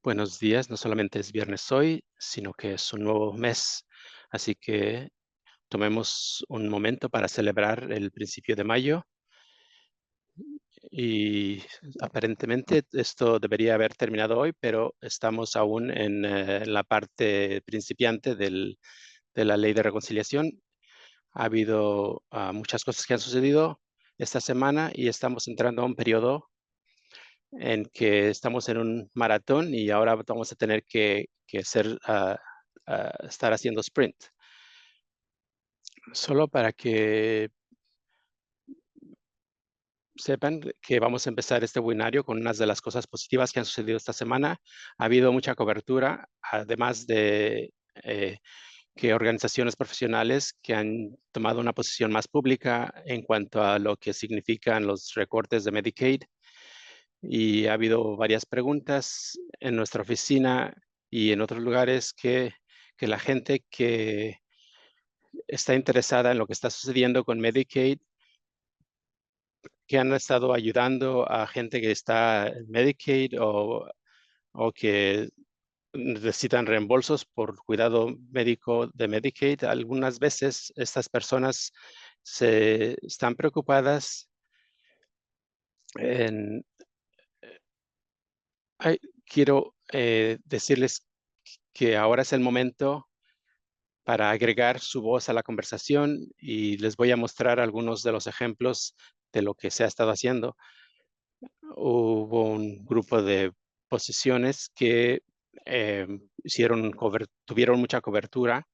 Buenos días, no solamente es viernes hoy, sino que es un nuevo mes, así que tomemos un momento para celebrar el principio de mayo y aparentemente esto debería haber terminado hoy, pero estamos aún en la parte principiante de la ley de reconciliación. Ha habido muchas cosas que han sucedido esta semana y estamos entrando a un periodo en que estamos en un maratón y ahora vamos a tener que estar haciendo sprint. Solo para que sepan que vamos a empezar este webinario con unas de las cosas positivas que han sucedido esta semana. Ha habido mucha cobertura, además de que organizaciones profesionales que han tomado una posición más pública en cuanto a lo que significan los recortes de Medicaid. Y ha habido varias preguntas en nuestra oficina y en otros lugares que la gente que está interesada en lo que está sucediendo con Medicaid, que han estado ayudando a gente que está en Medicaid o que necesitan reembolsos por cuidado médico de Medicaid. Algunas veces estas personas se están preocupadas en... quiero decirles que ahora es el momento para agregar su voz a la conversación y les voy a mostrar algunos de los ejemplos de lo que se ha estado haciendo. Hubo un grupo de posiciones que tuvieron mucha cobertura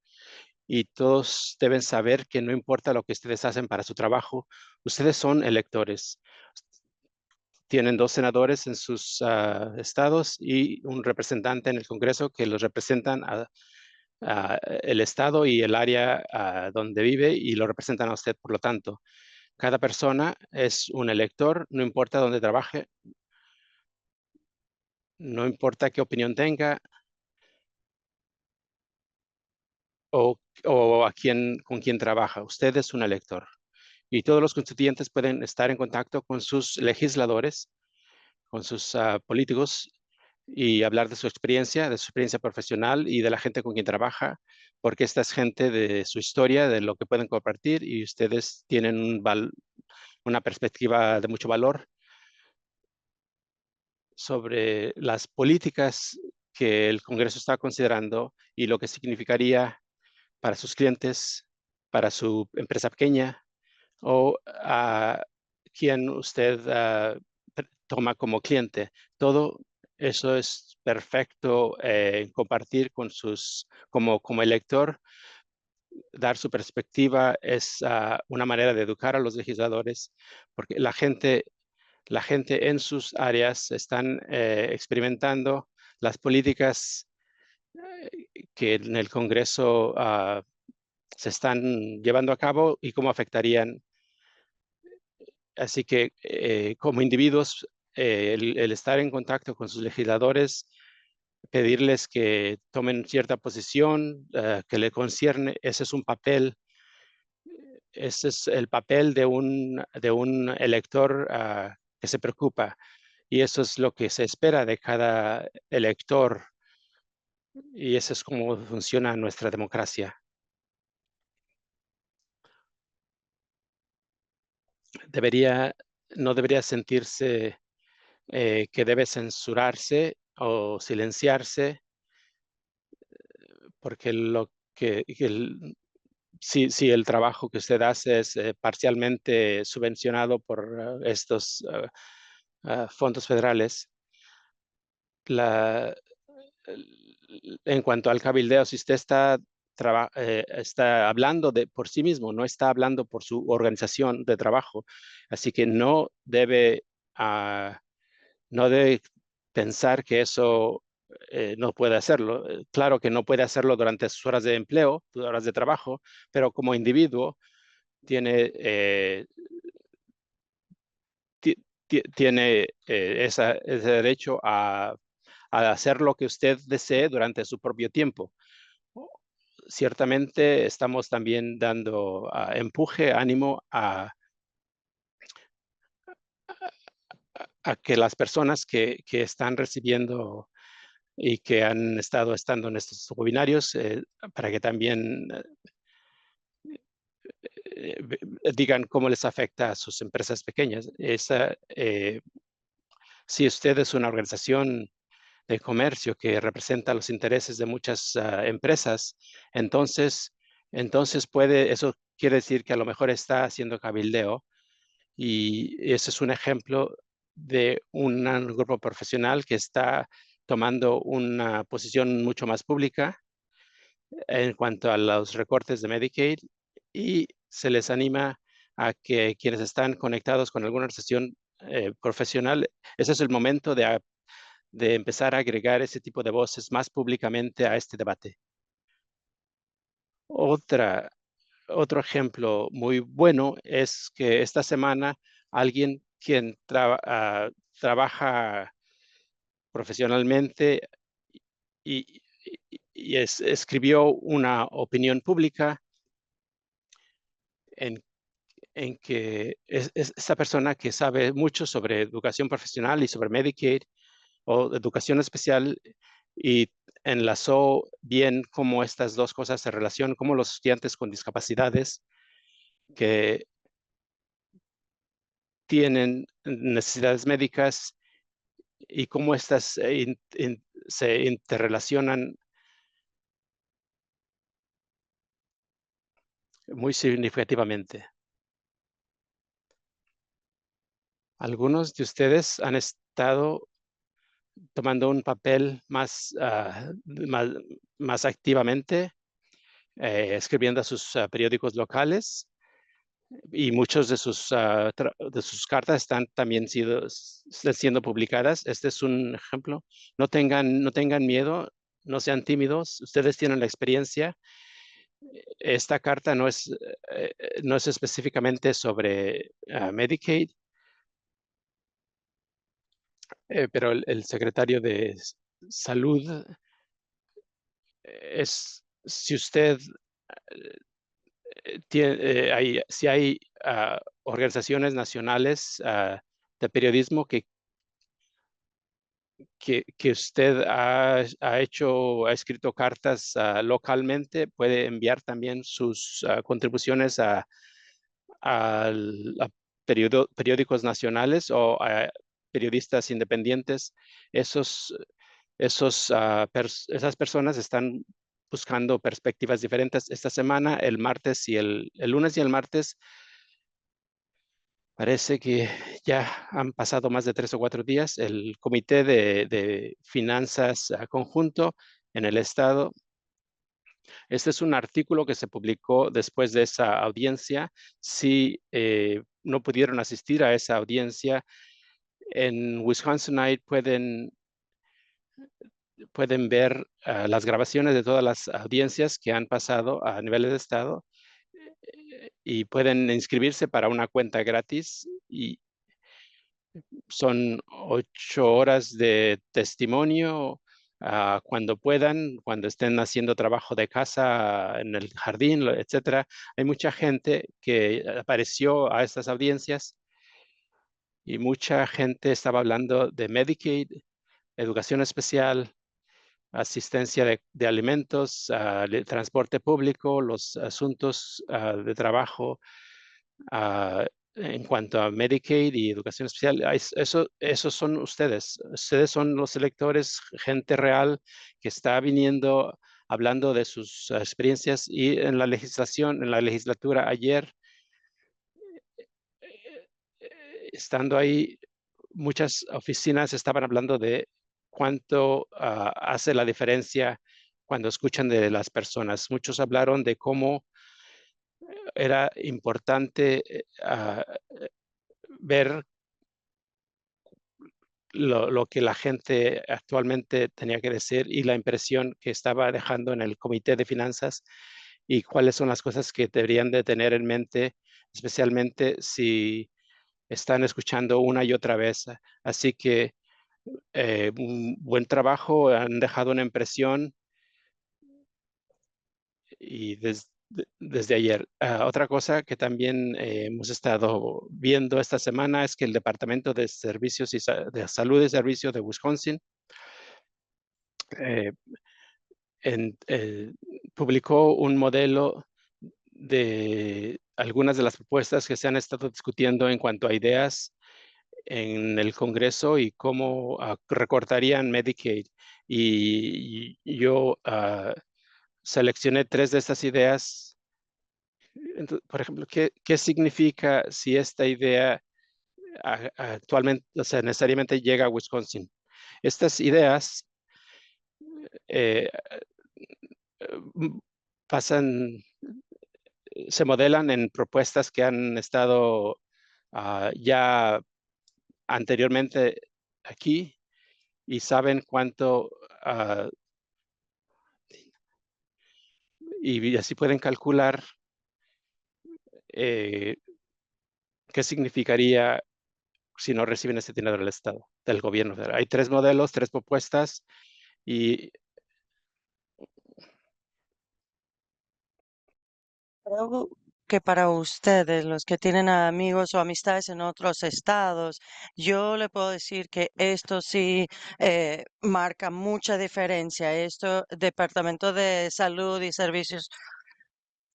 y todos deben saber que no importa lo que ustedes hacen para su trabajo, ustedes son electores. Tienen 2 senadores en sus estados y un representante en el Congreso que los representan el estado y el área donde vive y lo representan a usted. Por lo tanto, cada persona es un elector, no importa dónde trabaje, no importa qué opinión tenga o con quién trabaja. Usted es un elector. Y todos los constituyentes pueden estar en contacto con sus legisladores, con sus políticos y hablar de su experiencia profesional y de la gente con quien trabaja, porque esta es gente de su historia, de lo que pueden compartir y ustedes tienen una perspectiva de mucho valor sobre las políticas que el Congreso está considerando y lo que significaría para sus clientes, para su empresa pequeña o a quien usted toma como cliente. Todo eso es perfecto compartir con como elector, dar su perspectiva es una manera de educar a los legisladores, porque la gente en sus áreas están experimentando las políticas que en el Congreso se están llevando a cabo y cómo afectarían. Así que como individuos, el estar en contacto con sus legisladores, pedirles que tomen cierta posición que le concierne, ese es el papel de un elector que se preocupa. Y eso es lo que se espera de cada elector. Y eso es como funciona nuestra democracia. Debería, no debería sentirse que debe censurarse o silenciarse, porque si el trabajo que usted hace es parcialmente subvencionado por estos fondos federales, la, en cuanto al cabildeo, si usted está hablando por sí mismo, no está hablando por su organización de trabajo, así que ah, no debe pensar que eso no puede hacerlo. Claro que no puede hacerlo durante sus horas de empleo, sus horas de trabajo, pero como individuo tiene, tiene ese derecho a hacer lo que usted desee durante su propio tiempo. Ciertamente estamos también dando empuje, ánimo a que las personas que están recibiendo y que han estando en estos webinarios para que también digan cómo les afecta a sus empresas pequeñas. Si usted es una organización de comercio que representa los intereses de muchas empresas, entonces, eso quiere decir que a lo mejor está haciendo cabildeo y ese es un ejemplo de un grupo profesional que está tomando una posición mucho más pública en cuanto a los recortes de Medicaid y se les anima a que quienes están conectados con alguna organización profesional, ese es el momento de empezar a agregar ese tipo de voces más públicamente a este debate. Otro ejemplo muy bueno es que esta semana alguien quien trabaja profesionalmente y, escribió una opinión pública en, que es esa persona que sabe mucho sobre educación profesional y sobre Medicaid o educación especial y enlazó bien cómo estas dos cosas se relacionan, cómo los estudiantes con discapacidades que tienen necesidades médicas y cómo estas se interrelacionan muy significativamente. Algunos de ustedes han estado tomando un papel más activamente, escribiendo a sus periódicos locales y muchos de sus cartas están también siendo publicadas. Este es un ejemplo. No tengan miedo, no sean tímidos. Ustedes tienen la experiencia. Esta carta no es específicamente sobre Medicaid, pero el secretario de Salud si usted si hay organizaciones nacionales de periodismo que usted ha escrito cartas localmente, puede enviar también sus contribuciones a periódicos nacionales o a periodistas independientes. Esas personas están buscando perspectivas diferentes. Esta semana, el lunes y el martes, parece que ya han pasado más de 3 o 4 días. El Comité de Finanzas Conjunto en el Estado. Este es un artículo que se publicó después de esa audiencia. Si no pudieron asistir a esa audiencia, en Wisconsinite pueden ver las grabaciones de todas las audiencias que han pasado a nivel de estado y pueden inscribirse para una cuenta gratis y son 8 horas de testimonio cuando puedan, cuando estén haciendo trabajo de casa en el jardín, etcétera. Hay mucha gente que apareció a estas audiencias y mucha gente estaba hablando de Medicaid, educación especial, asistencia de alimentos, de transporte público, los asuntos de trabajo en cuanto a Medicaid y educación especial. Esos son ustedes. Ustedes son los electores, gente real que está viniendo hablando de sus experiencias y en la legislatura ayer, estando ahí, muchas oficinas estaban hablando de cuánto hace la diferencia cuando escuchan de las personas. Muchos hablaron de cómo era importante ver lo que la gente actualmente tenía que decir y la impresión que estaba dejando en el Comité de Finanzas y cuáles son las cosas que deberían de tener en mente, especialmente si están escuchando una y otra vez. Así que un buen trabajo, han dejado una impresión y desde ayer. Otra cosa que también hemos estado viendo esta semana es que el Departamento de Servicios de Salud y Servicios de Wisconsin eh, publicó un modelo de algunas de las propuestas que se han estado discutiendo en cuanto a ideas en el Congreso y cómo recortarían Medicaid. Y yo seleccioné 3 de estas ideas. Por ejemplo, ¿qué significa si esta idea actualmente, o sea, necesariamente llega a Wisconsin? Estas ideas eh, pasan, se modelan en propuestas que han estado ya anteriormente aquí y saben cuánto, y así pueden calcular eh, qué significaría si no reciben este dinero del Estado, del gobierno federal. Hay 3 modelos, 3 propuestas y Creo que para ustedes, los que tienen amigos o amistades en otros estados, yo le puedo decir que esto sí marca mucha diferencia. Esto, Departamento de Salud y Servicios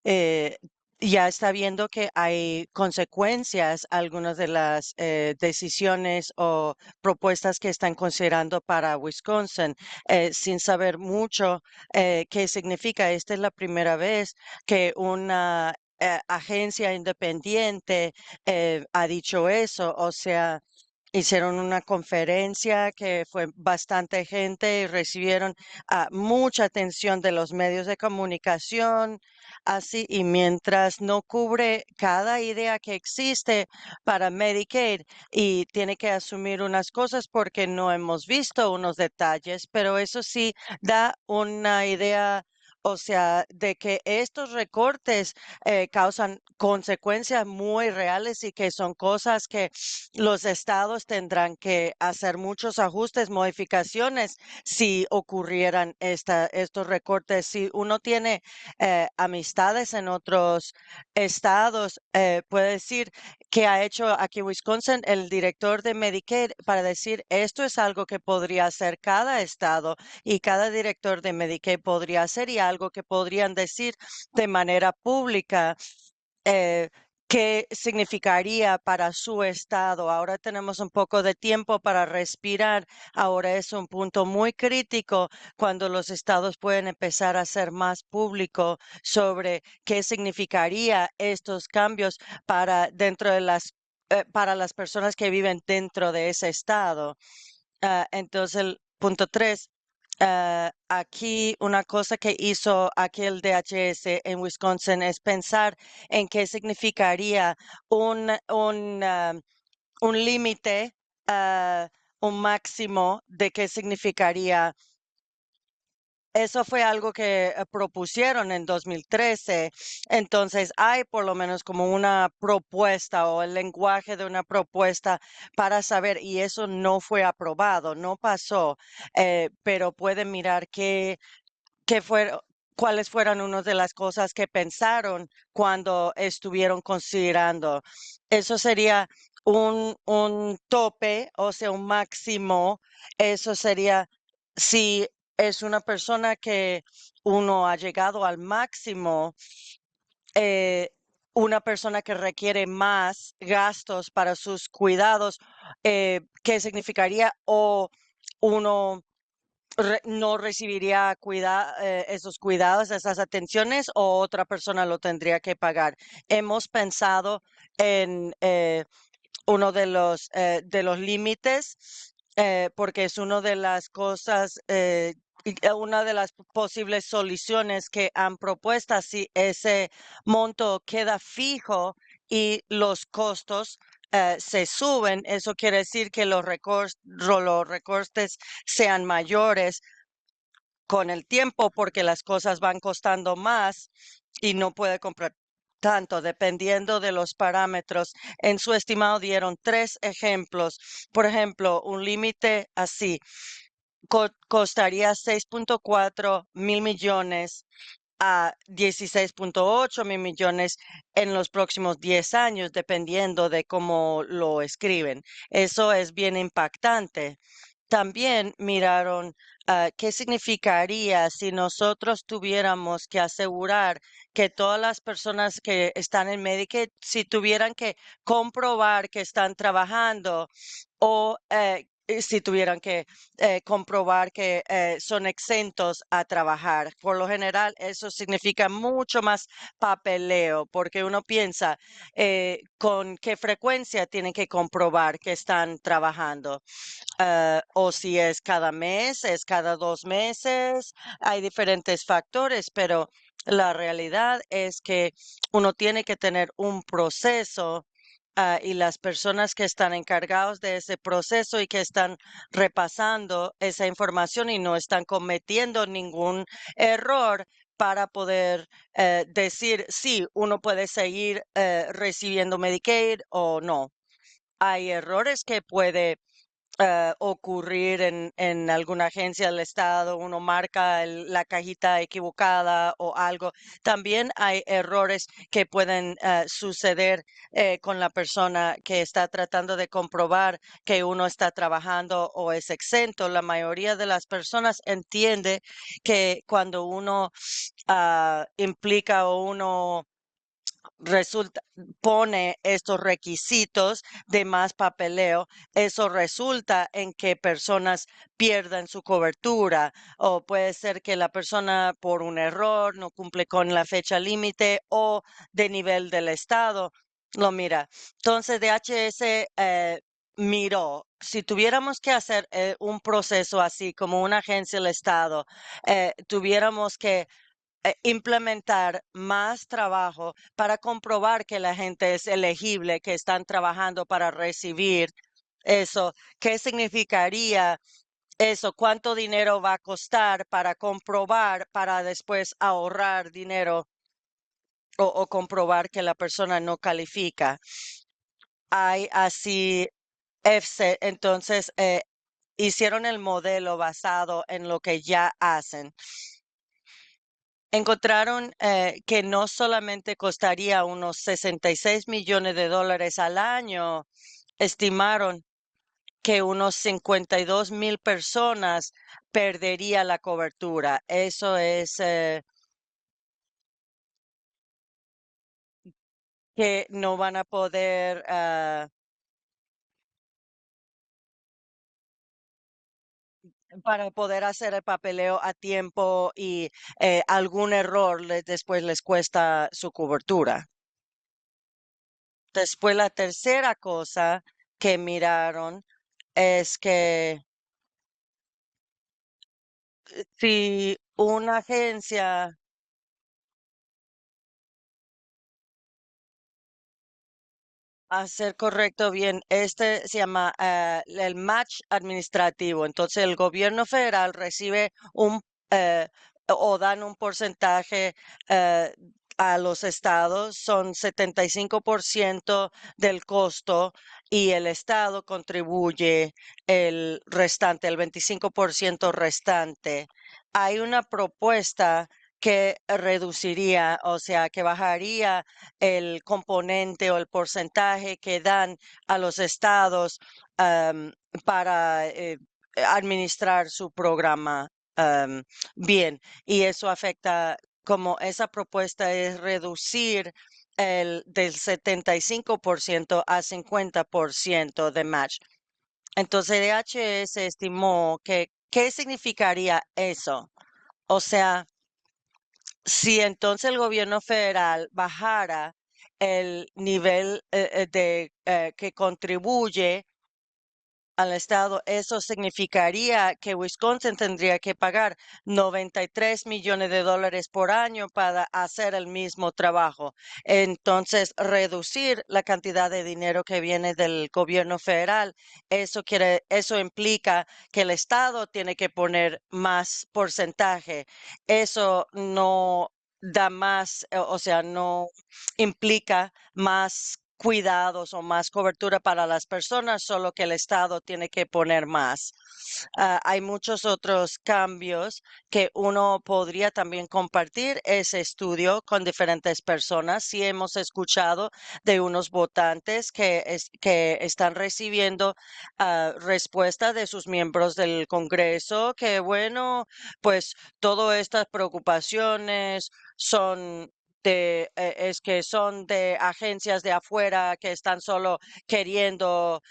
eh, ya está viendo que hay consecuencias a algunas de las decisiones o propuestas que están considerando para Wisconsin, sin saber mucho qué significa. Esta es la primera vez que una agencia independiente ha dicho eso, o sea. Hicieron una conferencia que fue bastante gente y recibieron mucha atención de los medios de comunicación. Así, y mientras no cubre cada idea que existe para Medicaid y tiene que asumir unas cosas porque no hemos visto unos detalles, pero eso sí da una idea. O sea, de que estos recortes causan consecuencias muy reales y que son cosas que los estados tendrán que hacer muchos ajustes, modificaciones si ocurrieran estos recortes. Si uno tiene amistades en otros estados, puede decir que ha hecho aquí en Wisconsin el director de Medicaid para decir esto es algo que podría hacer cada estado y cada director de Medicaid podría hacer y algo que podrían decir de manera pública. eh, ¿Qué significaría para su estado? Ahora tenemos un poco de tiempo para respirar. Ahora es un punto muy crítico cuando los estados pueden empezar a ser más público sobre qué significaría estos cambios para dentro de para las personas que viven dentro de ese estado. Entonces, el punto 3, aquí una cosa que hizo aquí el DHS en Wisconsin es pensar en qué significaría un, un, ah, un límite, ah, un máximo de qué significaría. Eso fue algo que propusieron en 2013. Entonces, hay por lo menos como una propuesta o el lenguaje de una propuesta para saber, y eso no fue aprobado, no pasó, pero pueden mirar qué fueron, cuáles fueron una de las cosas que pensaron cuando estuvieron considerando. Eso sería un tope, o sea, un máximo. Eso sería si es una persona que uno ha llegado al máximo, eh, una persona que requiere más gastos para sus cuidados, ¿qué significaría? O uno no recibiría esos cuidados, esas atenciones, o otra persona lo tendría que pagar. Hemos pensado en uno de los límites, porque es una de las cosas, una de las posibles soluciones que han propuesto. Si ese monto queda fijo y los costos se suben, eso quiere decir que los recortes sean mayores con el tiempo porque las cosas van costando más y no puede comprar tanto, dependiendo de los parámetros. En su estimado dieron 3 ejemplos. Por ejemplo, un límite así costaría 6.4 mil millones a 16.8 mil millones en los próximos 10 años, dependiendo de cómo lo escriben. Eso es bien impactante. También miraron qué significaría si nosotros tuviéramos que asegurar que todas las personas que están en Medicaid, si tuvieran que comprobar que están trabajando o si tuvieran que comprobar que son exentos a trabajar. Por lo general, eso significa mucho más papeleo, porque uno piensa con qué frecuencia tienen que comprobar que están trabajando, o si es cada mes, es cada 2 meses, hay diferentes factores, pero la realidad es que uno tiene que tener un proceso, y las personas que están encargados de ese proceso y que están repasando esa información y no están cometiendo ningún error para poder decir si uno puede seguir recibiendo Medicaid o no. Hay errores que puede ocurrir en alguna agencia del Estado, uno marca la cajita equivocada o algo. También hay errores que pueden suceder con la persona que está tratando de comprobar que uno está trabajando o es exento. La mayoría de las personas entiende que cuando uno implica o uno resulta, pone estos requisitos de más papeleo, eso resulta en que personas pierdan su cobertura, o puede ser que la persona por un error no cumple con la fecha límite o de nivel del estado lo mira. Entonces, DHS miró, si tuviéramos que hacer un proceso así como una agencia del estado, tuviéramos que implementar más trabajo para comprobar que la gente es elegible, que están trabajando para recibir eso. ¿Qué significaría eso? ¿Cuánto dinero va a costar para comprobar, para después ahorrar dinero o comprobar que la persona no califica? Hay así EFSE, entonces hicieron el modelo basado en lo que ya hacen. Encontraron que no solamente costaría unos 66 millones de dólares al año, estimaron que unos 52,000 personas perdería la cobertura. Eso es que no van a poder para poder hacer el papeleo a tiempo y algún error después les cuesta su cobertura. Después, la tercera cosa que miraron es que si una agencia hacer correcto bien, este se llama el match administrativo. Entonces, el gobierno federal recibe eh, o dan un porcentaje eh, a los estados, son 75% del costo y el estado contribuye el restante, el 25% restante. Hay una propuesta que reduciría, o sea, que bajaría el componente o el porcentaje que dan a los estados am, para administrar su programa bien. Y eso afecta, como esa propuesta es reducir el del 75% a 50% de match. Entonces, DHS estimó que, ¿qué significaría eso? O sea, si entonces el gobierno federal bajara el nivel de que contribuye al estado, eso significaría que Wisconsin tendría que pagar 93 millones de dólares por año para hacer el mismo trabajo. Entonces, reducir la cantidad de dinero que viene del gobierno federal, eso implica que el estado tiene que poner más porcentaje. Eso no da más, o sea, no implica más cuidados o más cobertura para las personas, solo que el Estado tiene que poner más. Hay muchos otros cambios que uno podría también compartir ese estudio con diferentes personas. Si hemos escuchado de unos votantes que están recibiendo respuesta de sus miembros del Congreso, que bueno, pues todas estas preocupaciones son es que son de agencias de afuera que están solo queriendo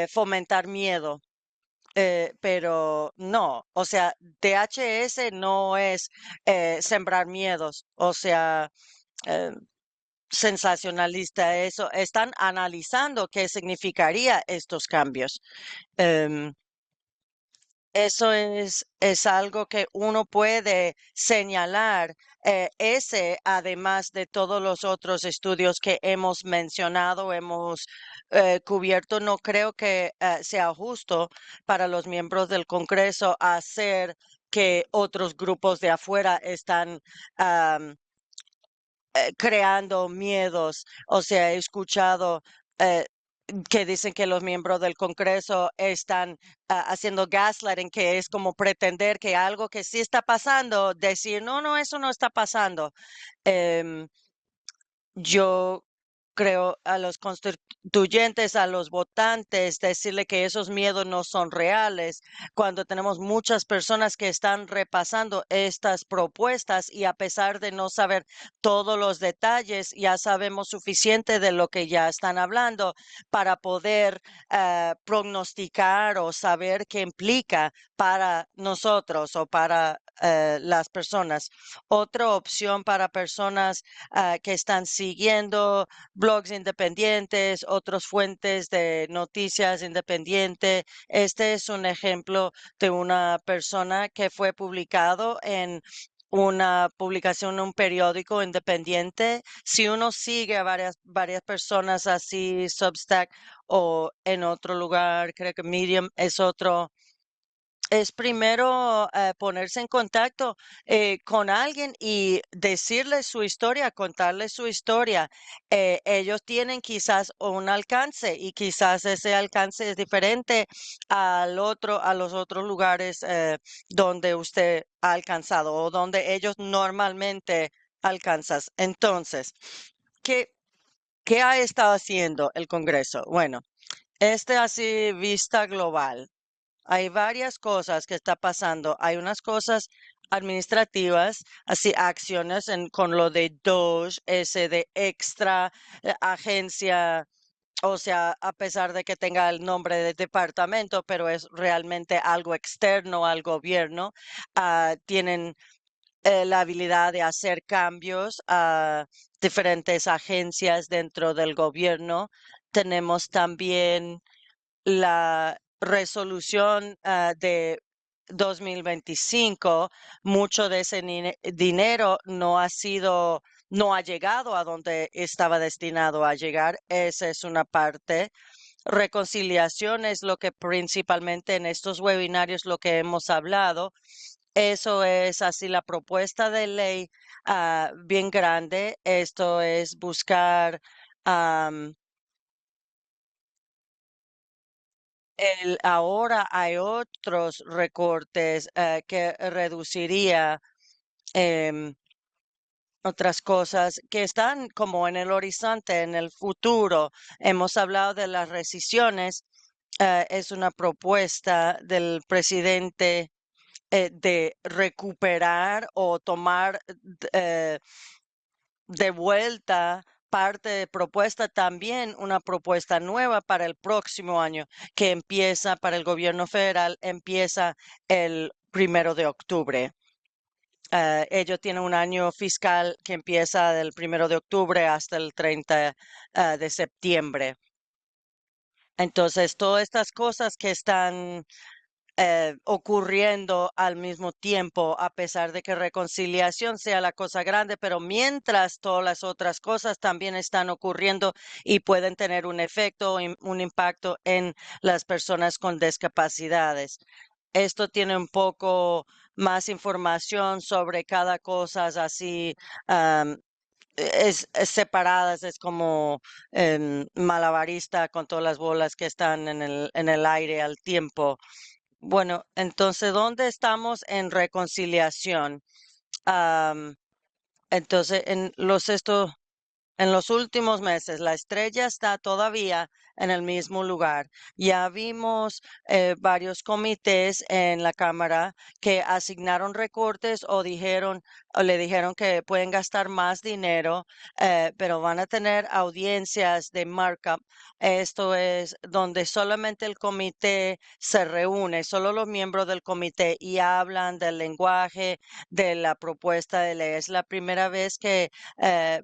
fomentar miedo. Pero no, o sea, DHS no es sembrar miedos, o sea, eh, sensacionalista eso. Están analizando qué significaría estos cambios. Em, Eso es algo que uno puede señalar. Ese, además de todos los otros estudios que hemos mencionado, hemos cubierto, no creo que sea justo para los miembros del Congreso hacer que otros grupos de afuera están creando miedos. O sea, he escuchado eh, que dicen que los miembros del Congreso están haciendo gaslighting, que es como pretender que algo que sí está pasando, decir, no, no, eso no está pasando. Em, yo creo a los constituyentes, a los votantes, decirle que esos miedos no son reales, cuando tenemos muchas personas que están repasando estas propuestas y a pesar de no saber todos los detalles, ya sabemos suficiente de lo que ya están hablando para poder prognosticar o saber qué implica para nosotros o para las personas. Otra opción para personas que están siguiendo blogs independientes, otras fuentes de noticias independientes. Este es un ejemplo de una persona que fue publicado en una publicación en un periódico independiente. Si uno sigue a varias personas así, Substack o en otro lugar, creo que Medium es otro, es primero ponerse en contacto con alguien y decirle su historia, contarle su historia. Ellos tienen quizás un alcance y quizás ese alcance es diferente a los otros lugares donde usted ha alcanzado o donde ellos normalmente alcanzan. Entonces, ¿qué, qué ha estado haciendo el Congreso? Bueno, este así vista global. Hay varias cosas que está pasando. Hay unas cosas administrativas, así acciones con lo de DOGE, ese de extra agencia, o sea, a pesar de que tenga el nombre de departamento, pero es realmente algo externo al gobierno. Tienen la habilidad de hacer cambios a diferentes agencias dentro del gobierno. Tenemos también la resolución de 2025, mucho de ese dinero no ha llegado a donde estaba destinado a llegar. Esa es una parte. Reconciliación es lo que principalmente en estos webinarios lo que hemos hablado. Eso es así la propuesta de ley bien grande. Esto es buscar ahora hay otros recortes que reduciría em, otras cosas que están como en el horizonte, en el futuro. Hemos hablado de las rescisiones. Es una propuesta del presidente de recuperar o tomar eh, de vuelta parte de propuesta, también una propuesta nueva para el próximo año que empieza para el gobierno federal, empieza el 1 de octubre. Ellos tienen un año fiscal que empieza del 1 de octubre hasta el 30 de septiembre. Entonces, todas estas cosas que están ocurriendo al mismo tiempo, a pesar de que reconciliación sea la cosa grande, pero mientras todas las otras cosas también están ocurriendo y pueden tener un efecto, un impacto en las personas con discapacidades. Esto tiene un poco más información sobre cada cosa así separadas, es como malabarista con todas las bolas que están en el aire al tiempo. Bueno, entonces, ¿dónde estamos en reconciliación? Am, entonces, en los últimos meses, la estrella está todavía en el mismo lugar. Ya vimos varios comités en la Cámara que asignaron recortes o le dijeron que pueden gastar más dinero, pero van a tener audiencias de markup. Esto es donde solamente el comité se reúne, solo los miembros del comité y hablan del lenguaje de la propuesta de ley. Es la primera vez que eh,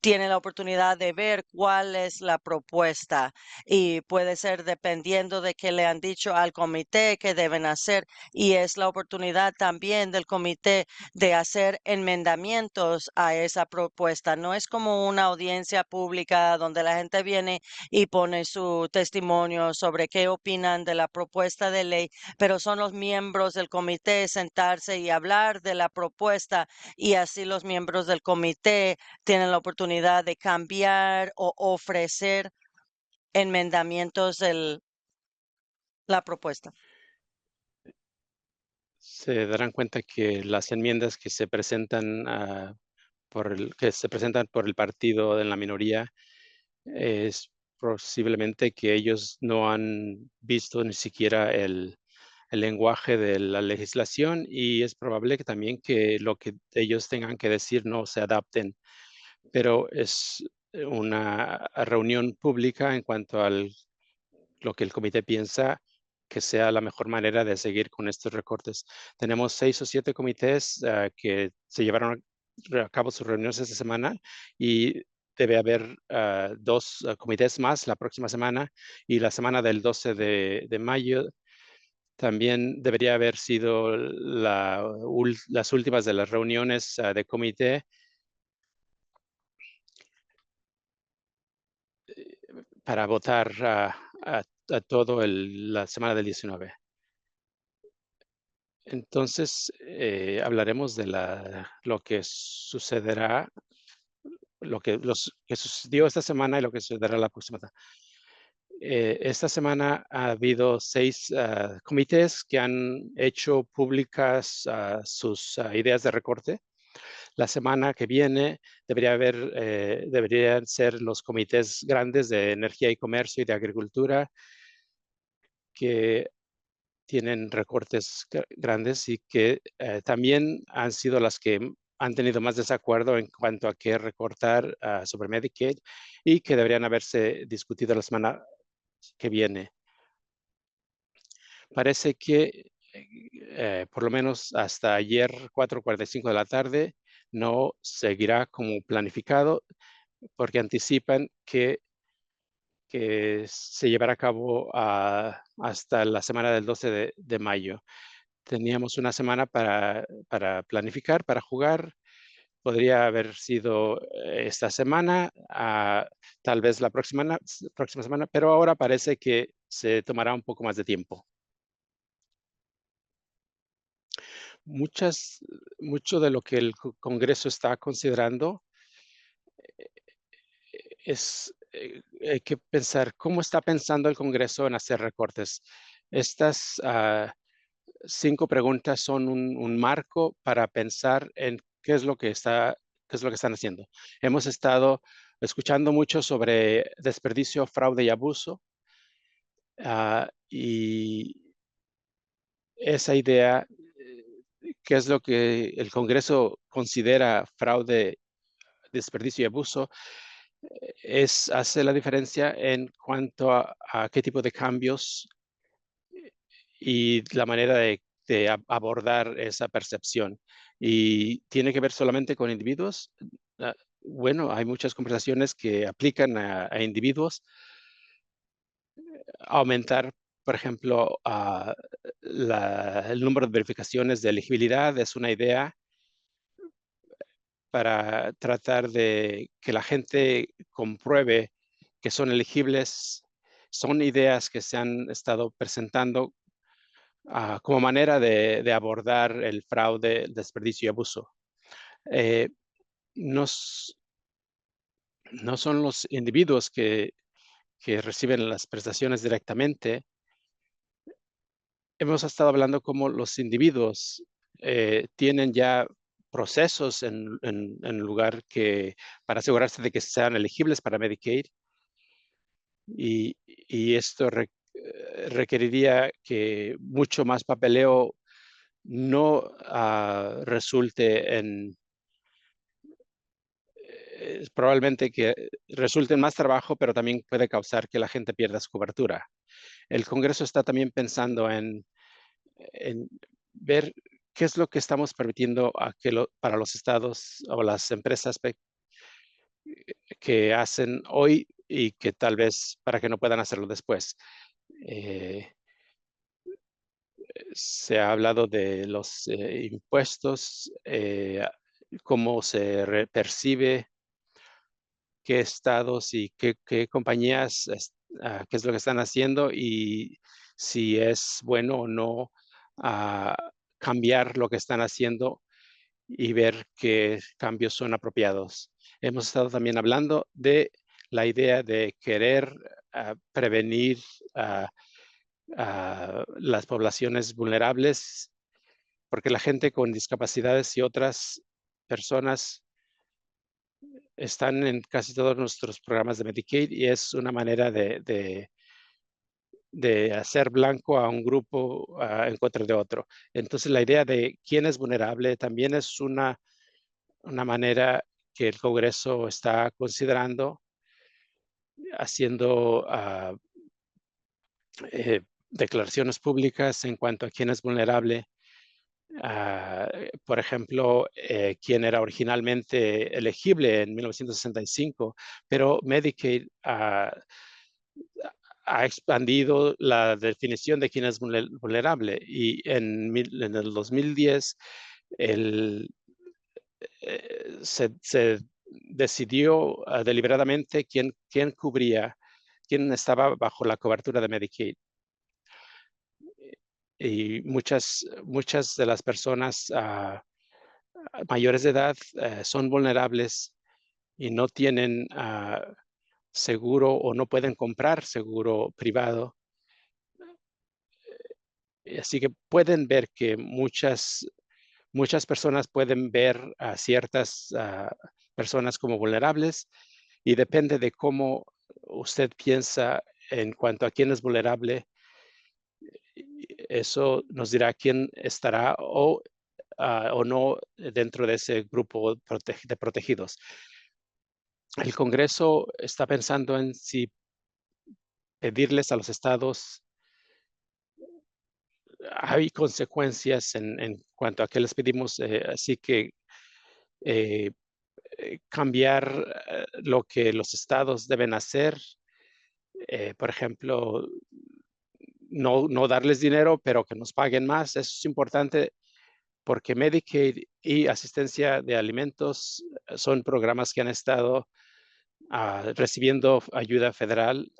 tiene la oportunidad de ver cuál es la propuesta y puede ser dependiendo de qué le han dicho al comité que deben hacer y es la oportunidad también del comité de hacer enmendamientos a esa propuesta. No es como una audiencia pública donde la gente viene y pone su testimonio sobre qué opinan de la propuesta de ley, pero son los miembros del comité sentarse y hablar de la propuesta y así los miembros del comité tienen la oportunidad de cambiar o ofrecer enmendamientos de la propuesta. Se darán cuenta que las enmiendas que se presentan por el partido en la minoría es posiblemente que ellos no han visto ni siquiera el lenguaje de la legislación y es probable que también que lo que ellos tengan que decir no se adapten, pero es una reunión pública en cuanto al lo que el comité piensa que sea la mejor manera de seguir con estos recortes. Tenemos 6 o 7 comités que se llevaron a cabo sus reuniones esta semana y debe haber 2 comités más la próxima semana y la semana del 12 de mayo también debería haber sido las últimas de las reuniones de comité para votar a todo la semana del 19. Entonces, hablaremos de lo que sucederá, que sucedió esta semana y lo que sucederá la próxima. Esta semana ha habido 6 comités que han hecho públicas sus ideas de recorte. La semana que viene deberían ser los comités grandes de energía y comercio y de agricultura que tienen recortes grandes y que también han sido las que han tenido más desacuerdo en cuanto a qué recortar sobre Medicaid y que deberían haberse discutido la semana que viene. Parece que por lo menos hasta ayer 4:45 de la tarde no seguirá como planificado porque anticipan que se llevará a cabo hasta la semana del 12 de mayo. Teníamos una semana para planificar, para jugar. Podría haber sido esta semana, tal vez la próxima semana, pero ahora parece que se tomará un poco más de tiempo. Mucho de lo que el Congreso está considerando hay que pensar cómo está pensando el Congreso en hacer recortes. Estas 5 preguntas son un marco para pensar en qué es lo que están haciendo. Hemos estado escuchando mucho sobre desperdicio, fraude y abuso, y esa idea, qué es lo que el Congreso considera fraude, desperdicio y abuso, hace la diferencia en cuanto a qué tipo de cambios y la manera de abordar esa percepción. Y tiene que ver solamente con individuos. Bueno, hay muchas conversaciones que aplican a individuos. Aumentar, por ejemplo, el número de verificaciones de elegibilidad es una idea para tratar de que la gente compruebe que son elegibles. Son ideas que se han estado presentando como manera de abordar el fraude, el desperdicio y abuso. Eh, nos, no son los individuos que reciben las prestaciones directamente. Hemos estado hablando cómo los individuos tienen ya procesos en lugar que para asegurarse de que sean elegibles para Medicaid y esto requeriría que mucho más papeleo no resulte en, probablemente que resulte en más trabajo, pero también puede causar que la gente pierda su cobertura. El Congreso está también pensando en ver qué es lo que estamos permitiendo para los estados o las empresas que hacen hoy y que tal vez para que no puedan hacerlo después. Eh, Se ha hablado de los impuestos, cómo se percibe qué estados y qué compañías, qué es lo que están haciendo y si es bueno o no ah, cambiar lo que están haciendo y ver qué cambios son apropiados. Hemos estado también hablando de la idea de querer prevenir a las poblaciones vulnerables, porque la gente con discapacidades y otras personas están en casi todos nuestros programas de Medicaid y es una manera de hacer blanco a un grupo en contra de otro. Entonces, la idea de quién es vulnerable también es una manera que el Congreso está considerando, haciendo declaraciones públicas en cuanto a quién es vulnerable. Por ejemplo, quien era originalmente elegible en 1965, pero Medicaid ha expandido la definición de quién es vulnerable y en el 2010 el, se decidió deliberadamente quién cubría, quién estaba bajo la cobertura de Medicaid. Y muchas de las personas mayores de edad son vulnerables y no tienen seguro o no pueden comprar seguro privado. Así que pueden ver que muchas personas pueden ver a ciertas personas como vulnerables y depende de cómo usted piensa en cuanto a quién es vulnerable, eso nos dirá quién estará o no dentro de ese grupo de protegidos. El Congreso está pensando en si pedirles a los estados, hay consecuencias en cuanto a qué les pedimos, así que eh, cambiar lo que los estados deben hacer, por ejemplo, no darles dinero, pero que nos paguen más. Eso es importante porque Medicaid y asistencia de alimentos son programas que han estado recibiendo ayuda federal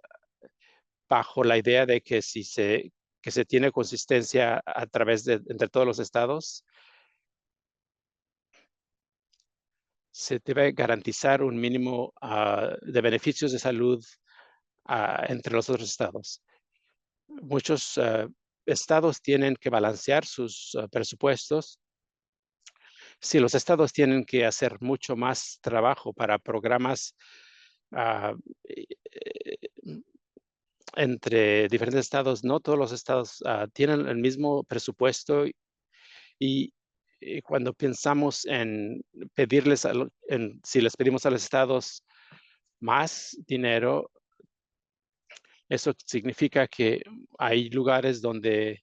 bajo la idea de que que se tiene consistencia a través de entre todos los estados, se debe garantizar un mínimo de beneficios de salud entre los otros estados. Muchos estados tienen que balancear sus presupuestos. Si los estados tienen que hacer mucho más trabajo para programas ah, entre diferentes estados, no todos los estados tienen el mismo presupuesto y, cuando pensamos en pedirles, si les pedimos a los estados más dinero, eso significa que hay lugares donde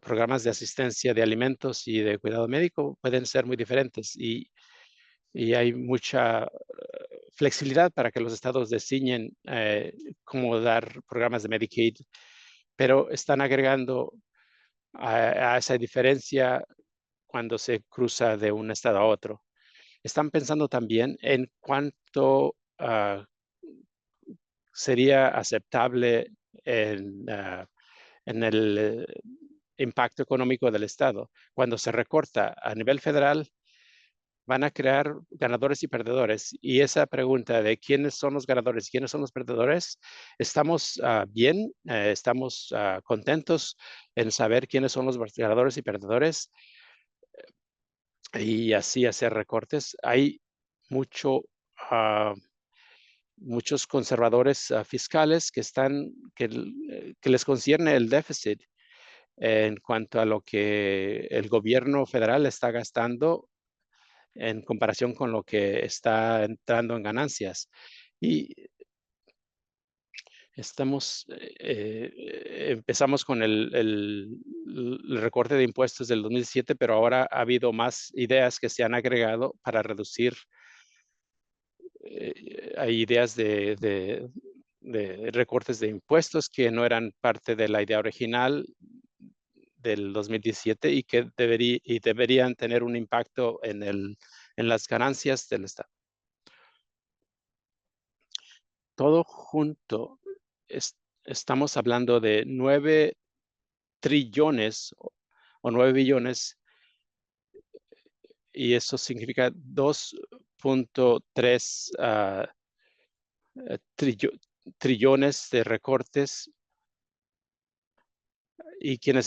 programas de asistencia de alimentos y de cuidado médico pueden ser muy diferentes y hay mucha flexibilidad para que los estados decidan cómo dar programas de Medicaid, pero están agregando a esa diferencia cuando se cruza de un estado a otro. Están pensando también en cuánto sería aceptable en el impacto económico del Estado. Cuando se recorta a nivel federal, van a crear ganadores y perdedores. Y esa pregunta de quiénes son los ganadores y quiénes son los perdedores, estamos bien, estamos contentos en saber quiénes son los ganadores y perdedores y así hacer recortes. Hay mucho, ah, muchos conservadores fiscales que les concierne el déficit en cuanto a lo que el gobierno federal está gastando en comparación con lo que está entrando en ganancias. Y empezamos con el recorte de impuestos del 2007, pero ahora ha habido más ideas que se han agregado para reducir. Hay ideas de recortes de impuestos que no eran parte de la idea original del 2017 y que deberían tener un impacto en las ganancias del Estado. Todo junto, estamos hablando de 9 trillones o 9 billones, y eso significa 2.3 trillones de recortes, y quienes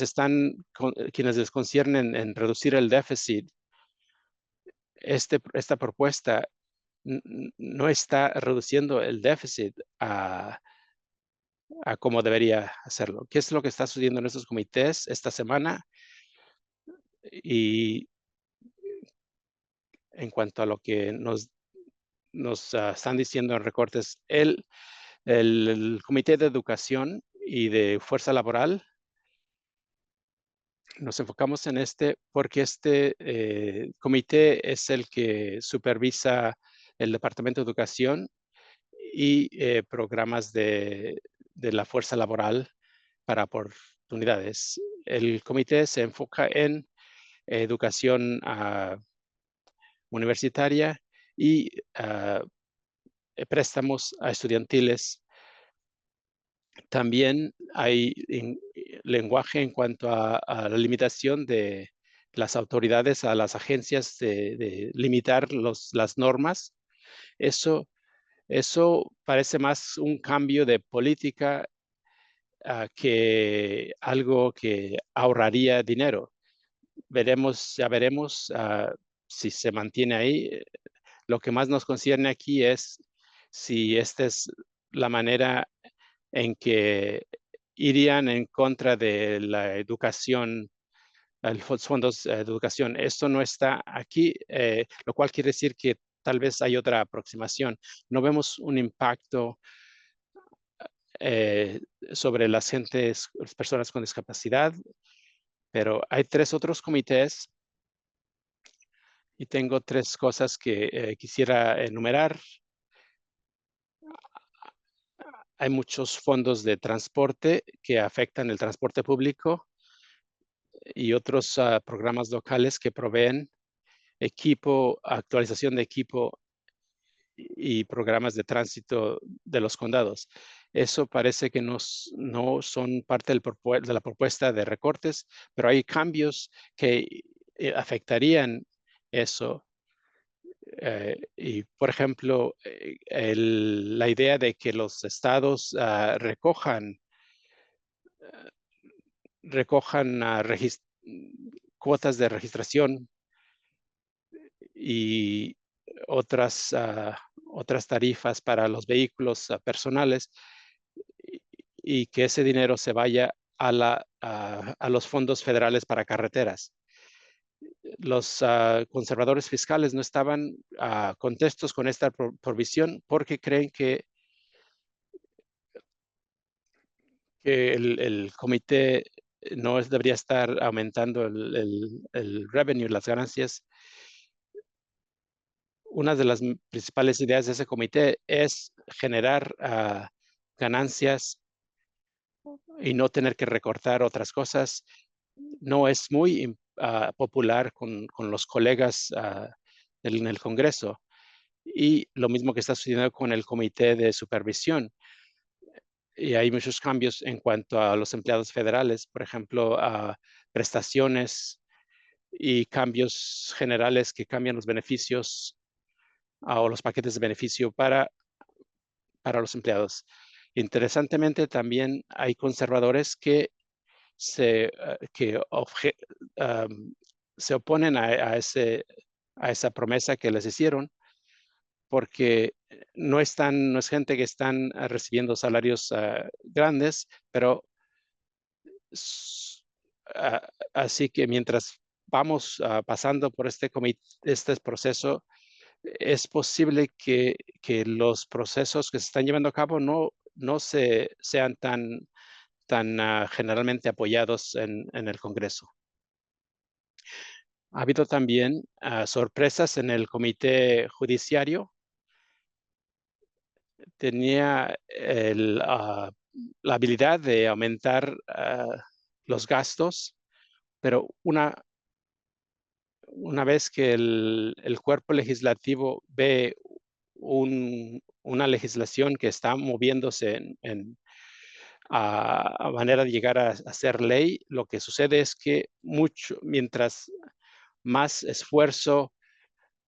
les conciernen en reducir el déficit, esta propuesta no está reduciendo el déficit a como debería hacerlo. ¿Qué es lo que está sucediendo en estos comités esta semana? Y en cuanto a lo que nos están diciendo en recortes, el Comité de Educación y de Fuerza Laboral, nos enfocamos en porque este comité es el que supervisa el Departamento de Educación y programas de la fuerza laboral para oportunidades. El comité se enfoca en educación universitaria y préstamos a estudiantiles. También hay lenguaje en cuanto a la limitación de las autoridades a las agencias de limitar las normas. Eso, eso parece más un cambio de política que algo que ahorraría dinero. Ya veremos si se mantiene ahí. Lo que más nos concierne aquí es si esta es la manera en que irían en contra de la educación, los fondos de educación. Esto no está aquí, lo cual quiere decir que tal vez hay otra aproximación. No vemos un impacto eh, sobre las personas con discapacidad, pero hay 3 otros comités y tengo 3 cosas que quisiera enumerar. Hay muchos fondos de transporte que afectan el transporte público y otros programas locales que proveen actualización de equipo y programas de tránsito de los condados. Eso parece que no son parte de la propuesta de recortes, pero hay cambios que afectarían eso. Y, por ejemplo, la idea de que los estados recojan cuotas de registración y otras tarifas para los vehículos personales, y que ese dinero se vaya a los fondos federales para carreteras. Los conservadores fiscales no estaban contentos con esta provisión porque creen que el comité no debería estar aumentando el revenue, las ganancias. Una de las principales ideas de ese comité es generar ganancias y no tener que recortar otras cosas. No es muy popular con los colegas en el Congreso. Y lo mismo que está sucediendo con el Comité de Supervisión. Y hay muchos cambios en cuanto a los empleados federales, por ejemplo, a prestaciones y cambios generales que cambian los beneficios o los paquetes de beneficio para los empleados. Interesantemente, también hay conservadores que se, que se oponen a esa promesa que les hicieron, porque no es gente que están recibiendo salarios grandes, pero ah, así que mientras vamos pasando por este proceso, es posible que los procesos que se están llevando a cabo no sean tan generalmente apoyados en el Congreso. Ha habido también sorpresas en el comité judiciario. Tenía la habilidad de aumentar los gastos, pero una vez que el cuerpo legislativo ve una legislación que está moviéndose a manera de llegar a ser ley, lo que sucede es que mientras más esfuerzo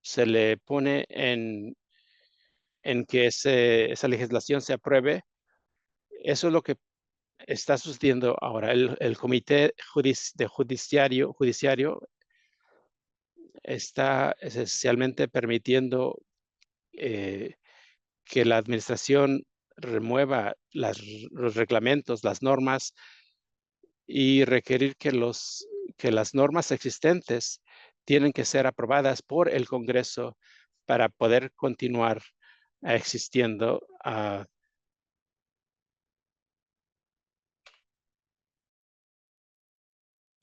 se le pone en que esa legislación se apruebe, eso es lo que está sucediendo ahora. El comité judiciario está esencialmente permitiendo eh, que la administración remueva los reglamentos, las normas y requerir que las normas existentes tienen que ser aprobadas por el Congreso para poder continuar existiendo.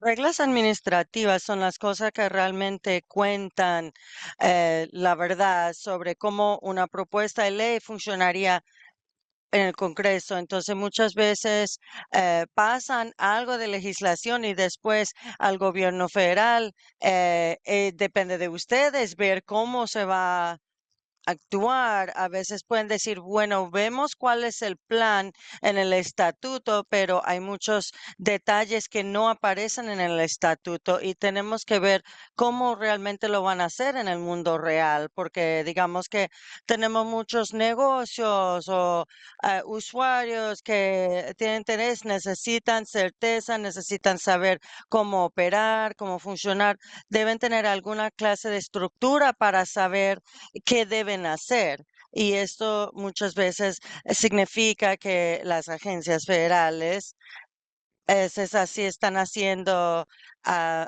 Reglas administrativas son las cosas que realmente cuentan la verdad sobre cómo una propuesta de ley funcionaría en el Congreso. Entonces, muchas veces pasan algo de legislación y después al gobierno federal. Depende de ustedes ver cómo se va actuar. A veces pueden decir, bueno, vemos cuál es el plan en el estatuto, pero hay muchos detalles que no aparecen en el estatuto y tenemos que ver cómo realmente lo van a hacer en el mundo real, porque digamos que tenemos muchos negocios o usuarios que tienen interés, necesitan certeza, necesitan saber cómo operar, cómo funcionar, deben tener alguna clase de estructura para saber qué deben hacer. Y esto muchas veces significa que las agencias federales, es así, están haciendo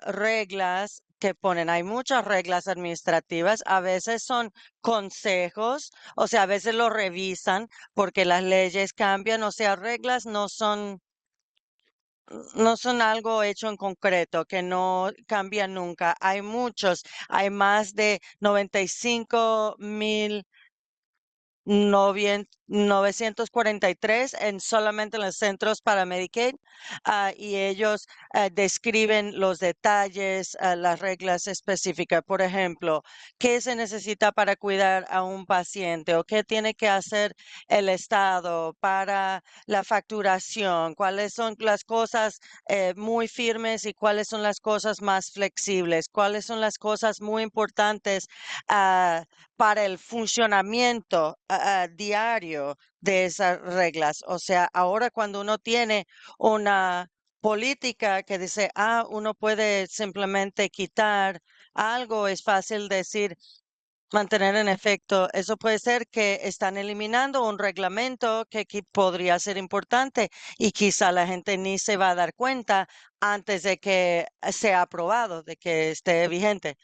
reglas que ponen, hay muchas reglas administrativas, a veces son consejos, o sea, a veces lo revisan porque las leyes cambian, o sea, reglas no son algo hecho en concreto, que no cambian nunca. Hay más de 95,000 943 en solamente en los centros para Medicaid, y ellos describen los detalles, las reglas específicas. Por ejemplo, qué se necesita para cuidar a un paciente o qué tiene que hacer el Estado para la facturación, cuáles son las cosas muy firmes y cuáles son las cosas más flexibles, cuáles son las cosas muy importantes ah, para el funcionamiento diario de esas reglas. O sea, ahora cuando uno tiene una política que dice, uno puede simplemente quitar algo, es fácil decir, mantener en efecto. Eso puede ser que están eliminando un reglamento que podría ser importante y quizá la gente ni se va a dar cuenta antes de que sea aprobado, de que esté vigente.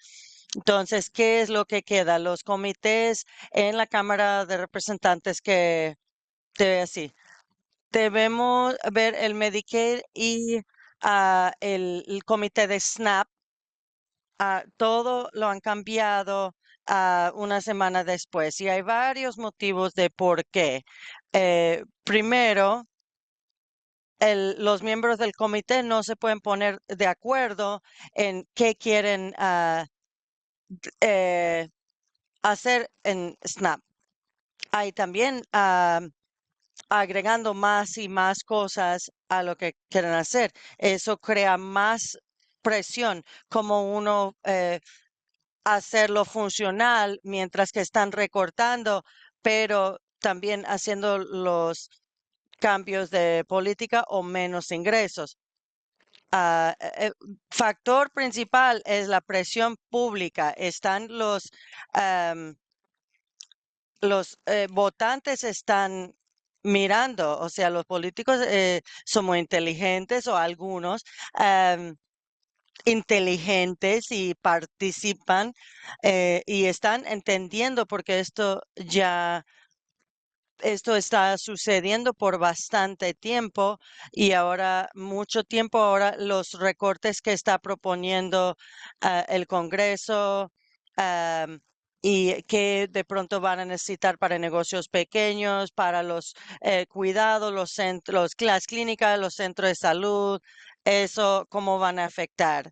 Entonces, ¿qué es lo que queda? Los comités en la Cámara de Representantes que debe así. Debemos ver el Medicare y el comité de SNAP. Todo lo han cambiado una semana después y hay varios motivos de por qué. Primero, los miembros del comité no se pueden poner de acuerdo en qué quieren eh, hacer en Snap. Hay también agregando más y más cosas a lo que quieren hacer. Eso crea más presión, como uno hacerlo funcional mientras que están recortando, pero también haciendo los cambios de política o menos ingresos. Factor principal es la presión pública. Están votantes están mirando, o sea, los políticos son muy inteligentes o algunos inteligentes y participan y están entendiendo porque esto está sucediendo por bastante tiempo y ahora, mucho tiempo, ahora los recortes que está proponiendo el Congreso am, y que de pronto van a necesitar para negocios pequeños, para los cuidados, los centros, las clínicas, los centros de salud, eso, cómo van a afectar,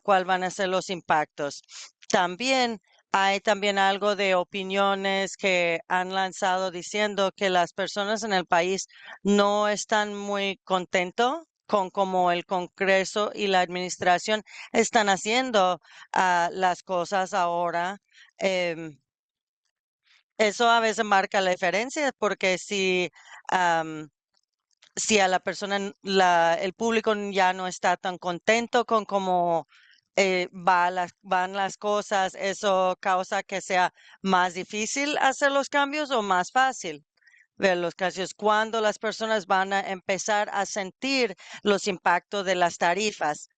cuál van a ser los impactos. También hay también algo de opiniones que han lanzado diciendo que las personas en el país no están muy contentos con cómo el Congreso y la administración están haciendo las cosas ahora. Em, Eso a veces marca la diferencia porque si a la persona, el público ya no está tan contento con cómo van las cosas, eso causa que sea más difícil hacer los cambios o más fácil ver los cambios. Cuando las personas van a empezar a sentir los impactos de las tarifas,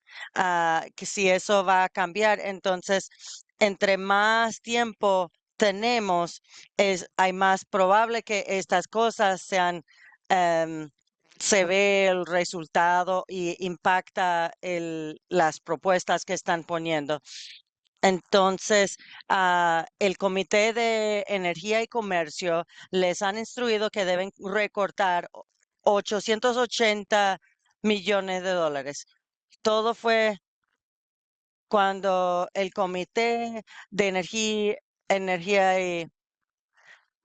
que si eso va a cambiar, entonces, entre más tiempo tenemos, hay más probable que estas cosas em, se ve el resultado y impacta las propuestas que están poniendo. Entonces, el Comité de Energía y Comercio les han instruido que deben recortar 880 millones de dólares. Todo fue cuando el Comité de Energía y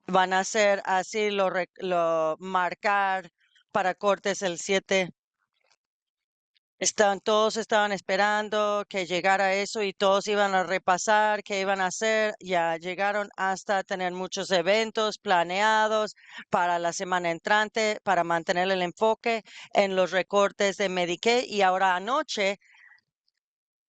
van a hacer así, lo marcar para cortes el 7. Todos estaban esperando que llegara eso y todos iban a repasar qué iban a hacer. Ya llegaron hasta tener muchos eventos planeados para la semana entrante para mantener el enfoque en los recortes de Medicaid. Y ahora anoche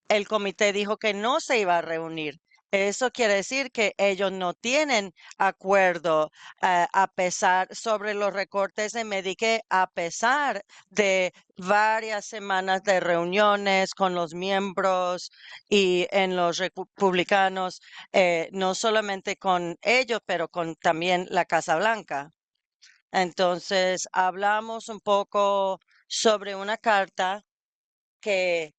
el comité dijo que no se iba a reunir. Eso quiere decir que ellos no tienen acuerdo a pesar sobre los recortes de Medicare, a pesar de varias semanas de reuniones con los miembros y en los republicanos, no solamente con ellos, pero con también la Casa Blanca. Entonces, hablamos un poco sobre una carta que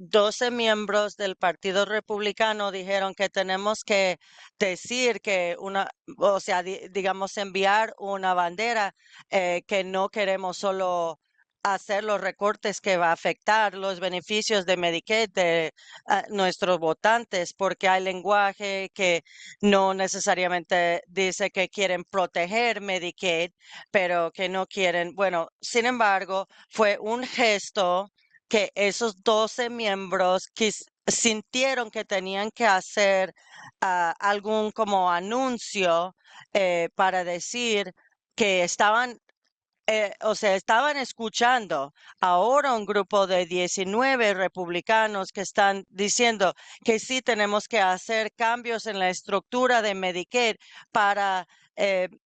12 miembros del Partido Republicano dijeron que tenemos que decir que o sea, digamos, enviar una bandera que no queremos solo hacer los recortes que va a afectar los beneficios de Medicaid de nuestros votantes, porque hay lenguaje que no necesariamente dice que quieren proteger Medicaid, pero que no quieren. Bueno, sin embargo, fue un gesto que esos 12 miembros sintieron que tenían que hacer algún como anuncio para decir que o sea, estaban escuchando ahora un grupo de 19 republicanos que están diciendo que sí tenemos que hacer cambios en la estructura de Medicare para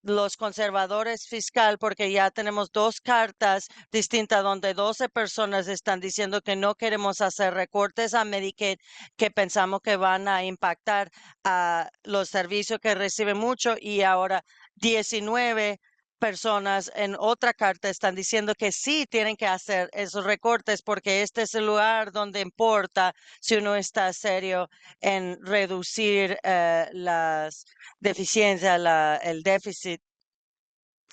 los conservadores fiscal, porque ya tenemos dos cartas distintas donde 12 personas están diciendo que no queremos hacer recortes a Medicare, que pensamos que van a impactar a los servicios que reciben mucho y ahora 19 personas en otra carta están diciendo que sí tienen que hacer esos recortes porque este es el lugar donde importa si uno está serio en reducir las deficiencias, el déficit.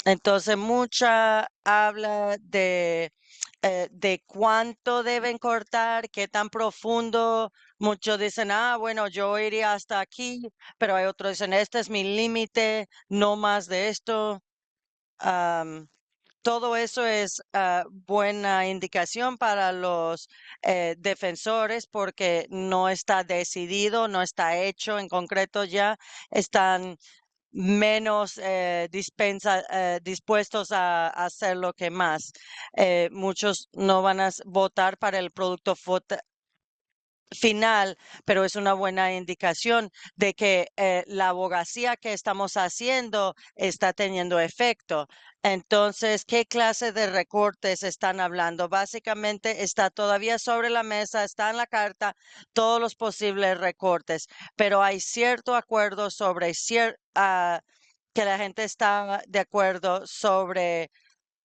Entonces, mucha habla de cuánto deben cortar, qué tan profundo. Muchos dicen, bueno, yo iría hasta aquí, pero hay otros que dicen, este es mi límite, no más de esto. todo eso es buena indicación para los defensores porque no está decidido, no está hecho en concreto ya, están menos dispuestos a hacer lo que más. Muchos no van a votar para el producto final, pero es una buena indicación de que la abogacía que estamos haciendo está teniendo efecto. Entonces, ¿qué clase de recortes están hablando? Básicamente está todavía sobre la mesa, está en la carta todos los posibles recortes, pero hay cierto acuerdo sobre que la gente está de acuerdo sobre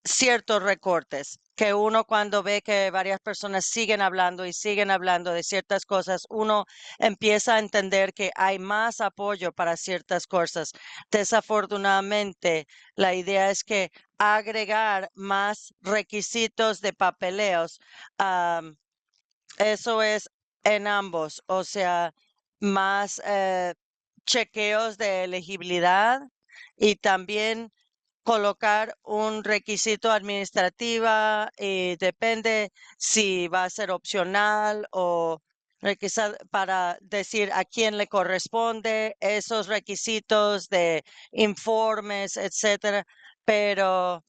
ciertos recortes, que uno cuando ve que varias personas siguen hablando y siguen hablando de ciertas cosas, uno empieza a entender que hay más apoyo para ciertas cosas. Desafortunadamente, la idea es que agregar más requisitos de papeleos, am, eso es en ambos, o sea, más chequeos de elegibilidad y también colocar un requisito administrativa y depende si va a ser opcional o para decir a quién le corresponde esos requisitos de informes, etcétera, pero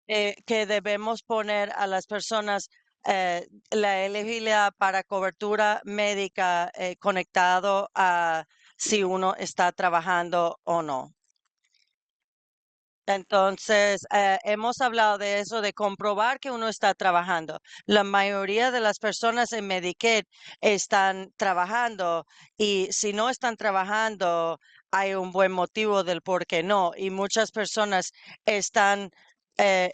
que debemos poner a las personas la elegibilidad para cobertura médica conectado a si uno está trabajando o no. Entonces, hemos hablado de eso, de comprobar que uno está trabajando. La mayoría de las personas en Medicaid están trabajando y si no están trabajando, hay un buen motivo del por qué no. Y muchas personas están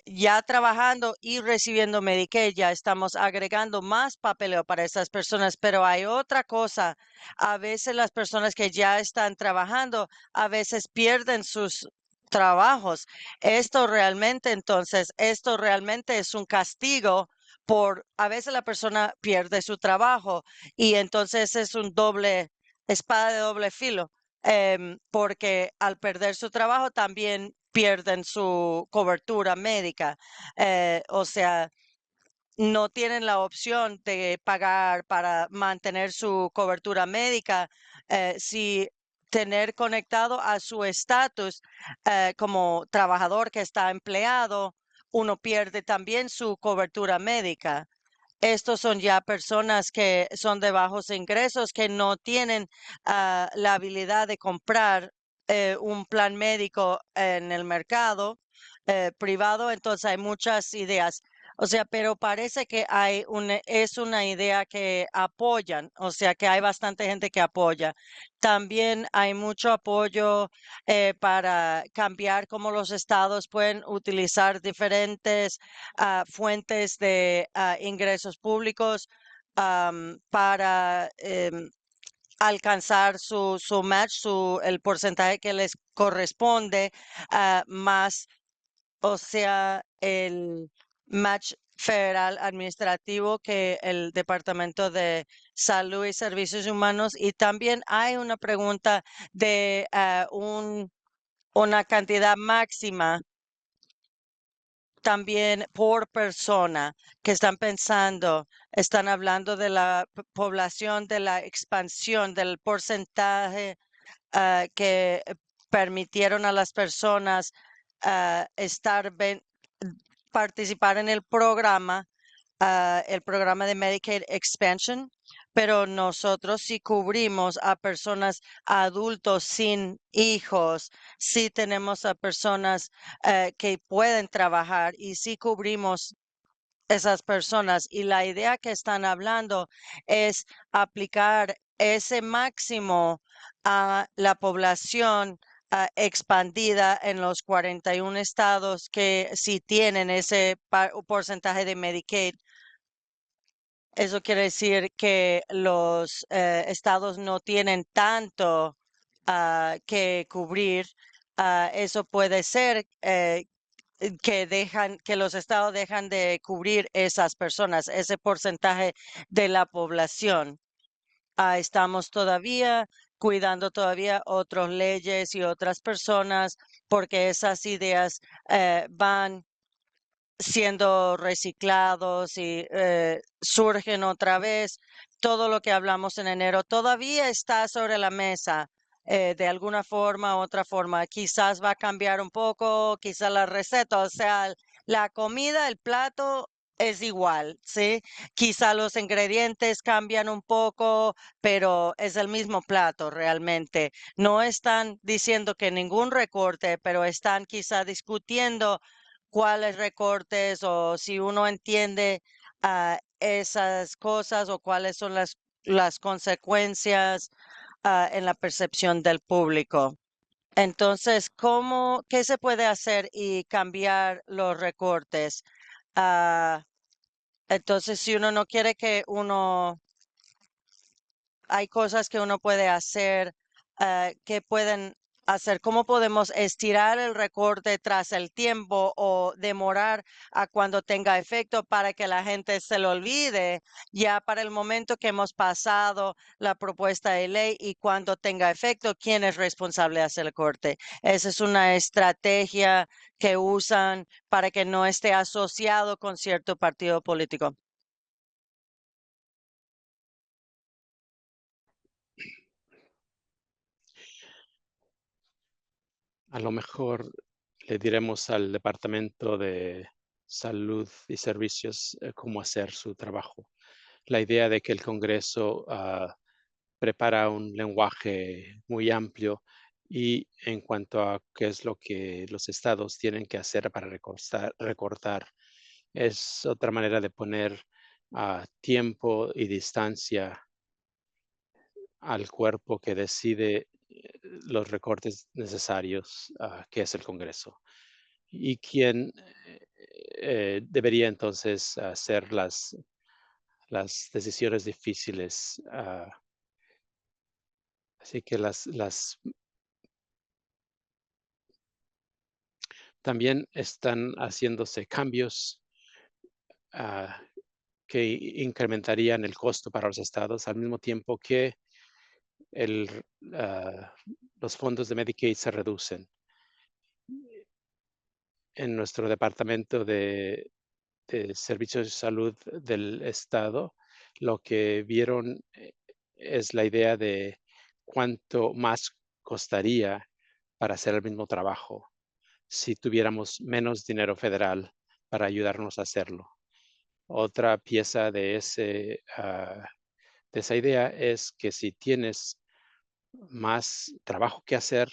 ya trabajando y recibiendo Medicaid. Ya estamos agregando más papeleo para esas personas, pero hay otra cosa. A veces las personas que ya están trabajando, a veces pierden sus trabajos. Esto realmente es un castigo por, a veces la persona pierde su trabajo y entonces es un espada de doble filo, porque al perder su trabajo también pierden su cobertura médica. O sea, no tienen la opción de pagar para mantener su cobertura médica, si tener conectado a su estatus como trabajador que está empleado, uno pierde también su cobertura médica. Estos son ya personas que son de bajos ingresos, que no tienen la habilidad de comprar un plan médico en el mercado privado. Entonces hay muchas ideas. O sea, pero parece que es una idea que apoyan, o sea, que hay bastante gente que apoya. También hay mucho apoyo para cambiar cómo los estados pueden utilizar diferentes fuentes de ingresos públicos para alcanzar su match, el porcentaje que les corresponde más, o sea, el match federal administrativo que el Departamento de Salud y Servicios Humanos. Y también hay una pregunta de una cantidad máxima también por persona que están pensando, están hablando de la población, de la expansión, del porcentaje que permitieron a las personas participar en el programa de Medicaid Expansion, pero nosotros sí cubrimos a personas adultos sin hijos, sí tenemos a personas que pueden trabajar y sí cubrimos esas personas. Y la idea que están hablando es aplicar ese máximo a la población expandida en los 41 estados que sí tienen ese porcentaje de Medicaid. Eso quiere decir que los estados no tienen tanto que cubrir. Eso puede ser que los estados dejan de cubrir esas personas, ese porcentaje de la población. Estamos todavía cuidando todavía otras leyes y otras personas, porque esas ideas van siendo reciclados y surgen otra vez. Todo lo que hablamos en enero todavía está sobre la mesa. De alguna forma u otra forma, quizás va a cambiar un poco, quizás la receta, o sea, la comida, el plato es igual, ¿sí? Quizá los ingredientes cambian un poco, pero es el mismo plato realmente. No están diciendo que ningún recorte, pero están quizá discutiendo cuáles recortes o si uno entiende esas cosas o cuáles son las consecuencias en la percepción del público. Entonces, qué se puede hacer y cambiar los recortes? Ah, entonces, si uno no quiere que uno hay cosas que uno puede hacer, que pueden hacer. ¿Cómo podemos estirar el recorte tras el tiempo o demorar a cuando tenga efecto para que la gente se lo olvide ya para el momento que hemos pasado la propuesta de ley y cuando tenga efecto, quién es responsable de hacer el corte? Esa es una estrategia que usan para que no esté asociado con cierto partido político. A lo mejor le diremos al Departamento de Salud y Servicios cómo hacer su trabajo. La idea de que el Congreso prepara un lenguaje muy amplio y en cuanto a qué es lo que los estados tienen que hacer para recortar, es otra manera de poner tiempo y distancia al cuerpo que decide los recortes necesarios, que es el Congreso. Y quién debería entonces hacer las decisiones difíciles. Así que también están haciéndose cambios ah, que incrementarían el costo para los estados al mismo tiempo que el, ah, los fondos de Medicaid se reducen. En nuestro departamento de servicios de salud del estado, lo que vieron es la idea de cuánto más costaría para hacer el mismo trabajo si tuviéramos menos dinero federal para ayudarnos a hacerlo. Otra pieza de esa idea es que si tienes más trabajo que hacer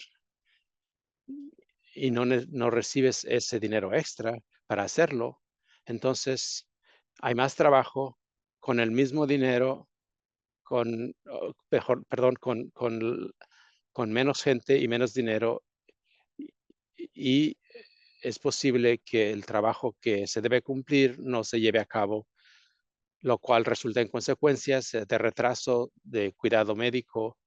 y no recibes ese dinero extra para hacerlo, entonces hay más trabajo con el mismo dinero, perdón, con menos gente y menos dinero, y es posible que el trabajo que se debe cumplir no se lleve a cabo, lo cual resulta en consecuencias de retraso de cuidado médico,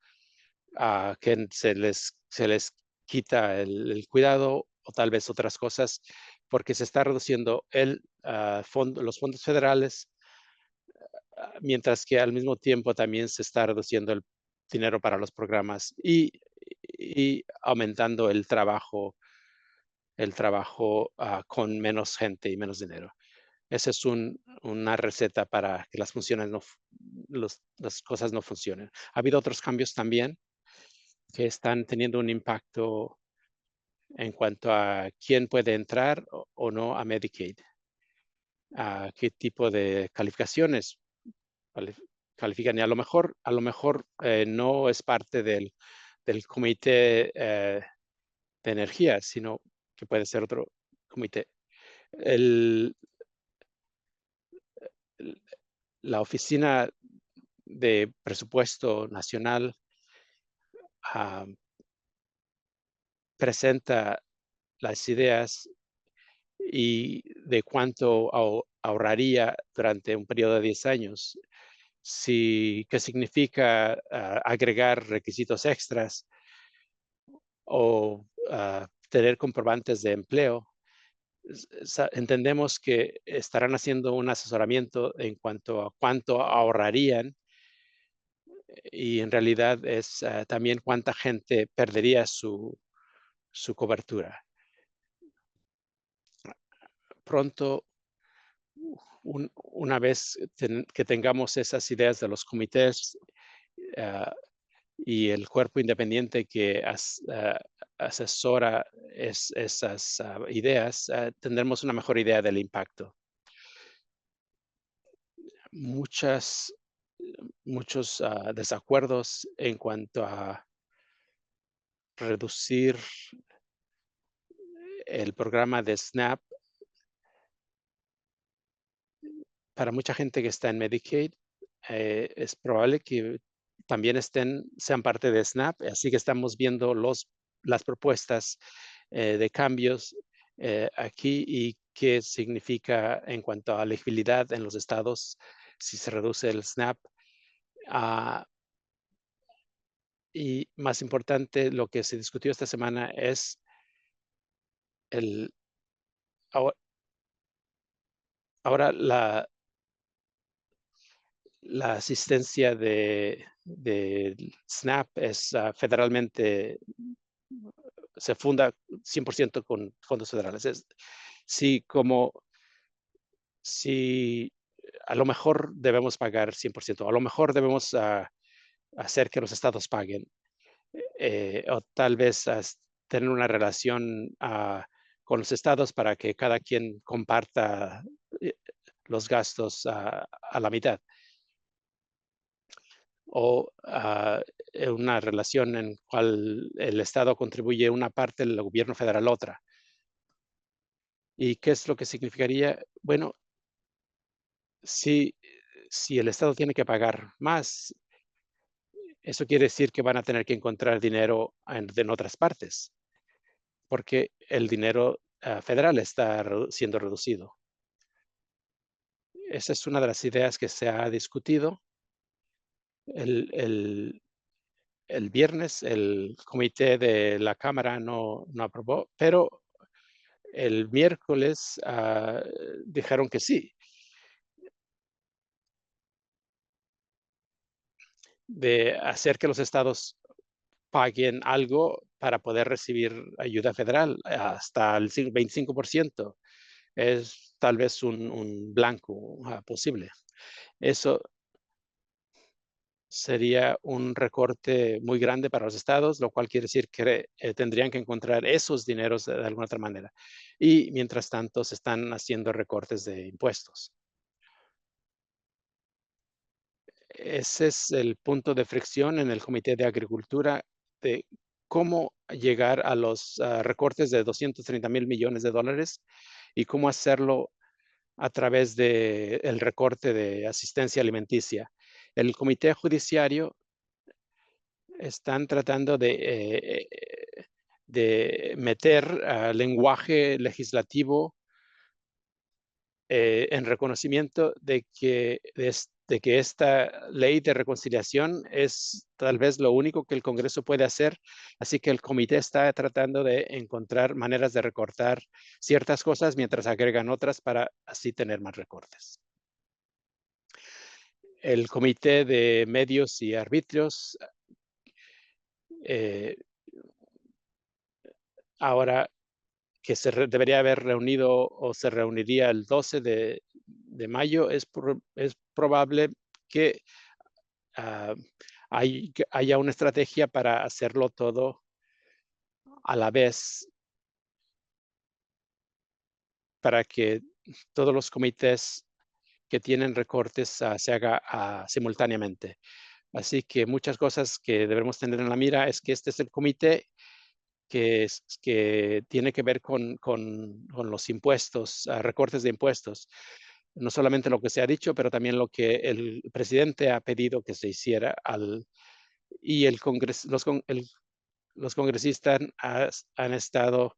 que se les quita el cuidado o tal vez otras cosas, porque se está reduciendo los fondos federales, mientras que al mismo tiempo también se está reduciendo el dinero para los programas y aumentando el trabajo con menos gente y menos dinero. Esa es una receta para que las cosas no funcionen. Ha habido otros cambios también que están teniendo un impacto en cuanto a quién puede entrar o no a Medicaid, a qué tipo de calificaciones califican. Y a lo mejor no es parte del comité de energía, sino que puede ser otro comité. El, la Oficina de Presupuesto Nacional ah, presenta las ideas y de cuánto ahorraría durante un periodo de 10 años, qué significa agregar requisitos extras o tener comprobantes de empleo. Entendemos que estarán haciendo un asesoramiento en cuanto a cuánto ahorrarían y en realidad es también cuánta gente perdería su cobertura. Pronto, una vez que tengamos esas ideas de los comités ah, y el cuerpo independiente que asesora esas ideas, tendremos una mejor idea del impacto. Muchas, muchos desacuerdos en cuanto a reducir el programa de SNAP para mucha gente que está en Medicaid. Es probable que también sean parte de SNAP, así que estamos viendo las propuestas de cambios aquí y qué significa en cuanto a elegibilidad en los estados si se reduce el SNAP. Ah, y más importante, lo que se discutió esta semana es el, ahora ahora la asistencia del SNAP es federalmente, se funda 100% con fondos federales. Si como si a lo mejor debemos pagar 100%, a lo mejor debemos hacer que los estados paguen, o tal vez tener una relación con los estados para que cada quien comparta eh, los gastos a la mitad. O una relación en cual el Estado contribuye una parte, el gobierno federal otra. ¿Y qué es lo que significaría? Bueno, si, si el Estado tiene que pagar más, eso quiere decir que van a tener que encontrar dinero en otras partes, porque el dinero federal está siendo reducido. Esa es una de las ideas que se ha discutido. El, el, el viernes el comité de la Cámara no aprobó, pero el miércoles dijeron que sí, de hacer que los estados paguen algo para poder recibir ayuda federal hasta el 25%. Es tal vez un blanco posible. Eso sería un recorte muy grande para los estados, lo cual quiere decir que tendrían que encontrar esos dineros de alguna otra manera. Y mientras tanto se están haciendo recortes de impuestos. Ese es el punto de fricción en el Comité de Agricultura de cómo llegar a los recortes de 230 mil millones de dólares y cómo hacerlo a través del recorte de asistencia alimenticia. El Comité Judiciario están tratando de meter lenguaje legislativo en reconocimiento de que esta ley de reconciliación es tal vez lo único que el Congreso puede hacer. Así que el comité está tratando de encontrar maneras de recortar ciertas cosas mientras agregan otras para así tener más recortes. El comité de medios y arbitrios eh, ahora que debería haber reunido o se reuniría el 12 de mayo, es probable que ah, haya una estrategia para hacerlo todo a la vez, para que todos los comités que tienen recortes se haga simultáneamente. Así que muchas cosas que debemos tener en la mira es que este es el comité que tiene que ver con los impuestos, recortes de impuestos. No solamente lo que se ha dicho, pero también lo que el presidente ha pedido que se hiciera y los congresistas han estado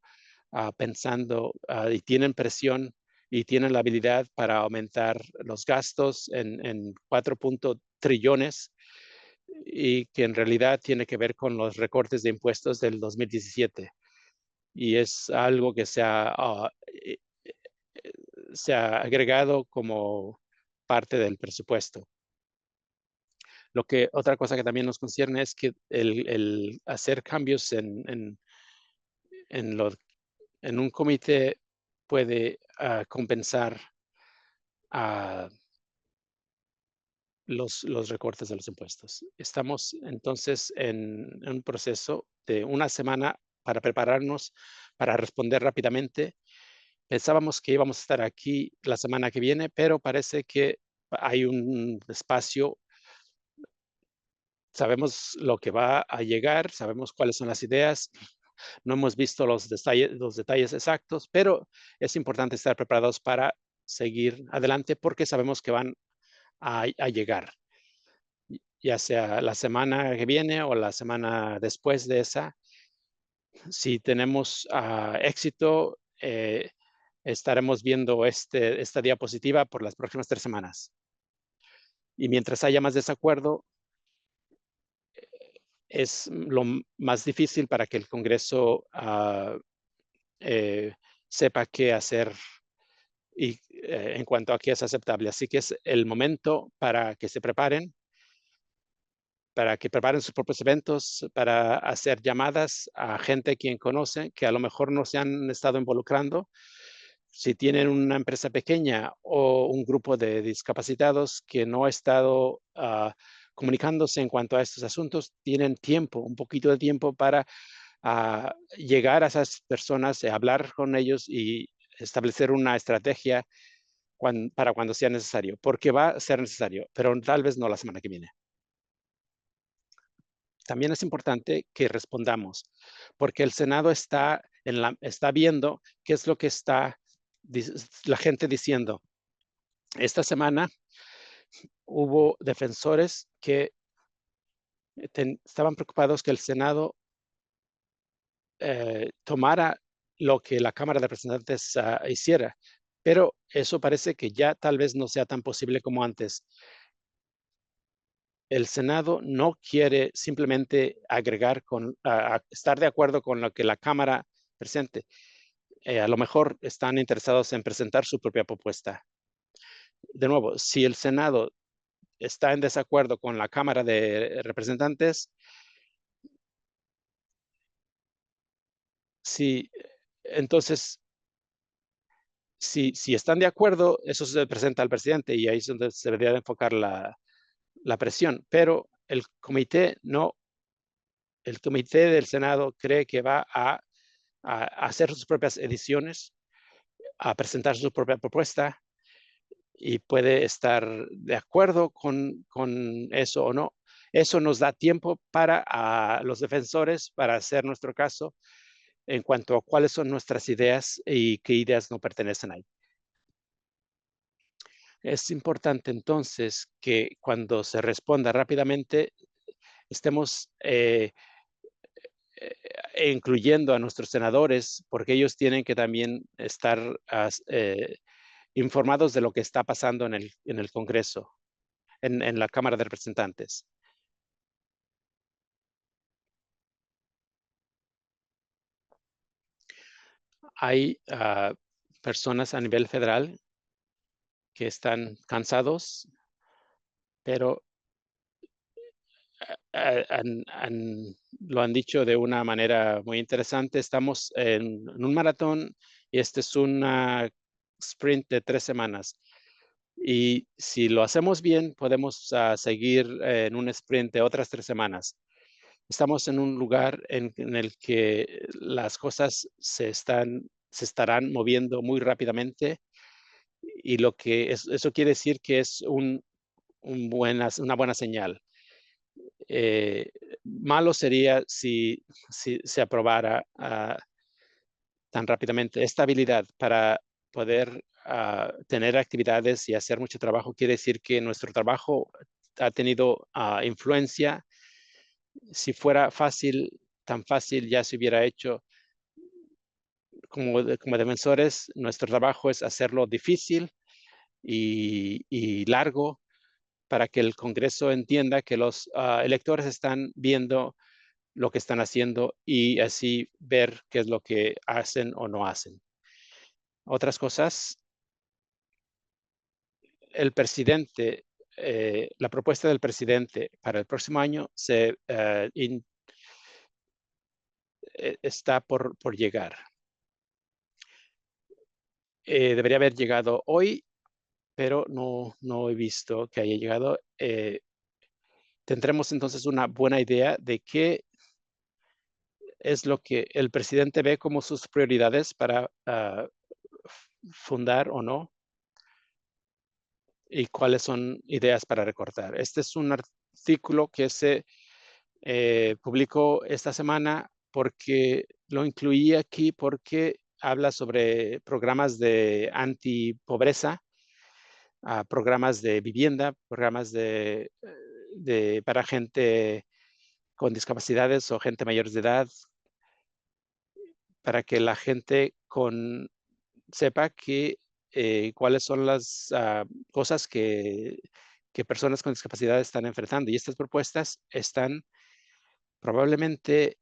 pensando y tienen presión y tienen la habilidad para aumentar los gastos en 4 trillones y que en realidad tiene que ver con los recortes de impuestos del 2017. Y es algo que se ha agregado como parte del presupuesto. Otra cosa que también nos concierne es que el hacer cambios en lo en un comité puede, compensar, ah, los recortes de los impuestos. Estamos entonces en un proceso de una semana para prepararnos para responder rápidamente. Pensábamos que íbamos a estar aquí la semana que viene, pero parece que hay un espacio. Sabemos lo que va a llegar, sabemos cuáles son las ideas, no hemos visto los detalles exactos, pero es importante estar preparados para seguir adelante porque sabemos que van a llegar, ya sea la semana que viene o la semana después de esa. Si tenemos éxito, estaremos viendo esta diapositiva por las próximas 3 semanas. Y mientras haya más desacuerdo, es lo más difícil para que el Congreso eh, sepa qué hacer y en cuanto a qué es aceptable. Así que es el momento para que se preparen, para que preparen sus propios eventos, para hacer llamadas a gente quien conoce, que a lo mejor no se han estado involucrando. Si tienen una empresa pequeña o un grupo de discapacitados que no ha estado comunicándose en cuanto a estos asuntos, tienen tiempo, un poquito de tiempo para llegar a esas personas, hablar con ellos y establecer una estrategia para cuando sea necesario, porque va a ser necesario, pero tal vez no la semana que viene. También es importante que respondamos, porque el Senado está viendo qué es lo que está la gente diciendo. Esta semana hubo defensores que estaban preocupados que el Senado tomara lo que la Cámara de Representantes hiciera, pero eso parece que ya tal vez no sea tan posible como antes. El Senado no quiere simplemente estar de acuerdo con lo que la Cámara presente. A lo mejor están interesados en presentar su propia propuesta. De nuevo, si el Senado está en desacuerdo con la Cámara de Representantes, si, entonces, si están de acuerdo, eso se presenta al presidente y ahí es donde se debería de enfocar la presión. Pero el comité del Senado cree que va a hacer sus propias ediciones, a presentar su propia propuesta y puede estar de acuerdo con eso o no. Eso nos da tiempo para los defensores para hacer nuestro caso en cuanto a cuáles son nuestras ideas y qué ideas no pertenecen ahí. Es importante entonces que cuando se responda rápidamente estemos incluyendo a nuestros senadores, porque ellos tienen que también estar informados de lo que está pasando en el Congreso, en la Cámara de Representantes. Hay personas a nivel federal que están cansados, pero lo han dicho de una manera muy interesante. Estamos en un maratón y este es una sprint de 3 semanas. Y si lo hacemos bien, podemos seguir en un sprint de otras 3 semanas. Estamos en un lugar en el que las cosas se estarán moviendo muy rápidamente y eso quiere decir que es una buena señal. Eh, Malo sería si se aprobara tan rápidamente. Esta habilidad para poder tener actividades y hacer mucho trabajo quiere decir que nuestro trabajo ha tenido influencia. Si fuera fácil, tan fácil ya se hubiera hecho. Como defensores, nuestro trabajo es hacerlo difícil y largo para que el Congreso entienda que los electores están viendo lo que están haciendo y así ver qué es lo que hacen o no hacen. Otras cosas, el presidente la propuesta del presidente para el próximo año está por llegar. Debería haber llegado hoy, pero no he visto que haya llegado. Tendremos entonces una buena idea de qué es lo que el presidente ve como sus prioridades para fundar o no, y cuáles son ideas para recortar. Este es un artículo que se publicó esta semana porque lo incluí aquí porque habla sobre programas de antipobreza, programas de vivienda, programas para gente con discapacidades o gente mayor de edad, para que la gente sepa cuáles son las cosas que personas con discapacidad están enfrentando. Y estas propuestas están probablemente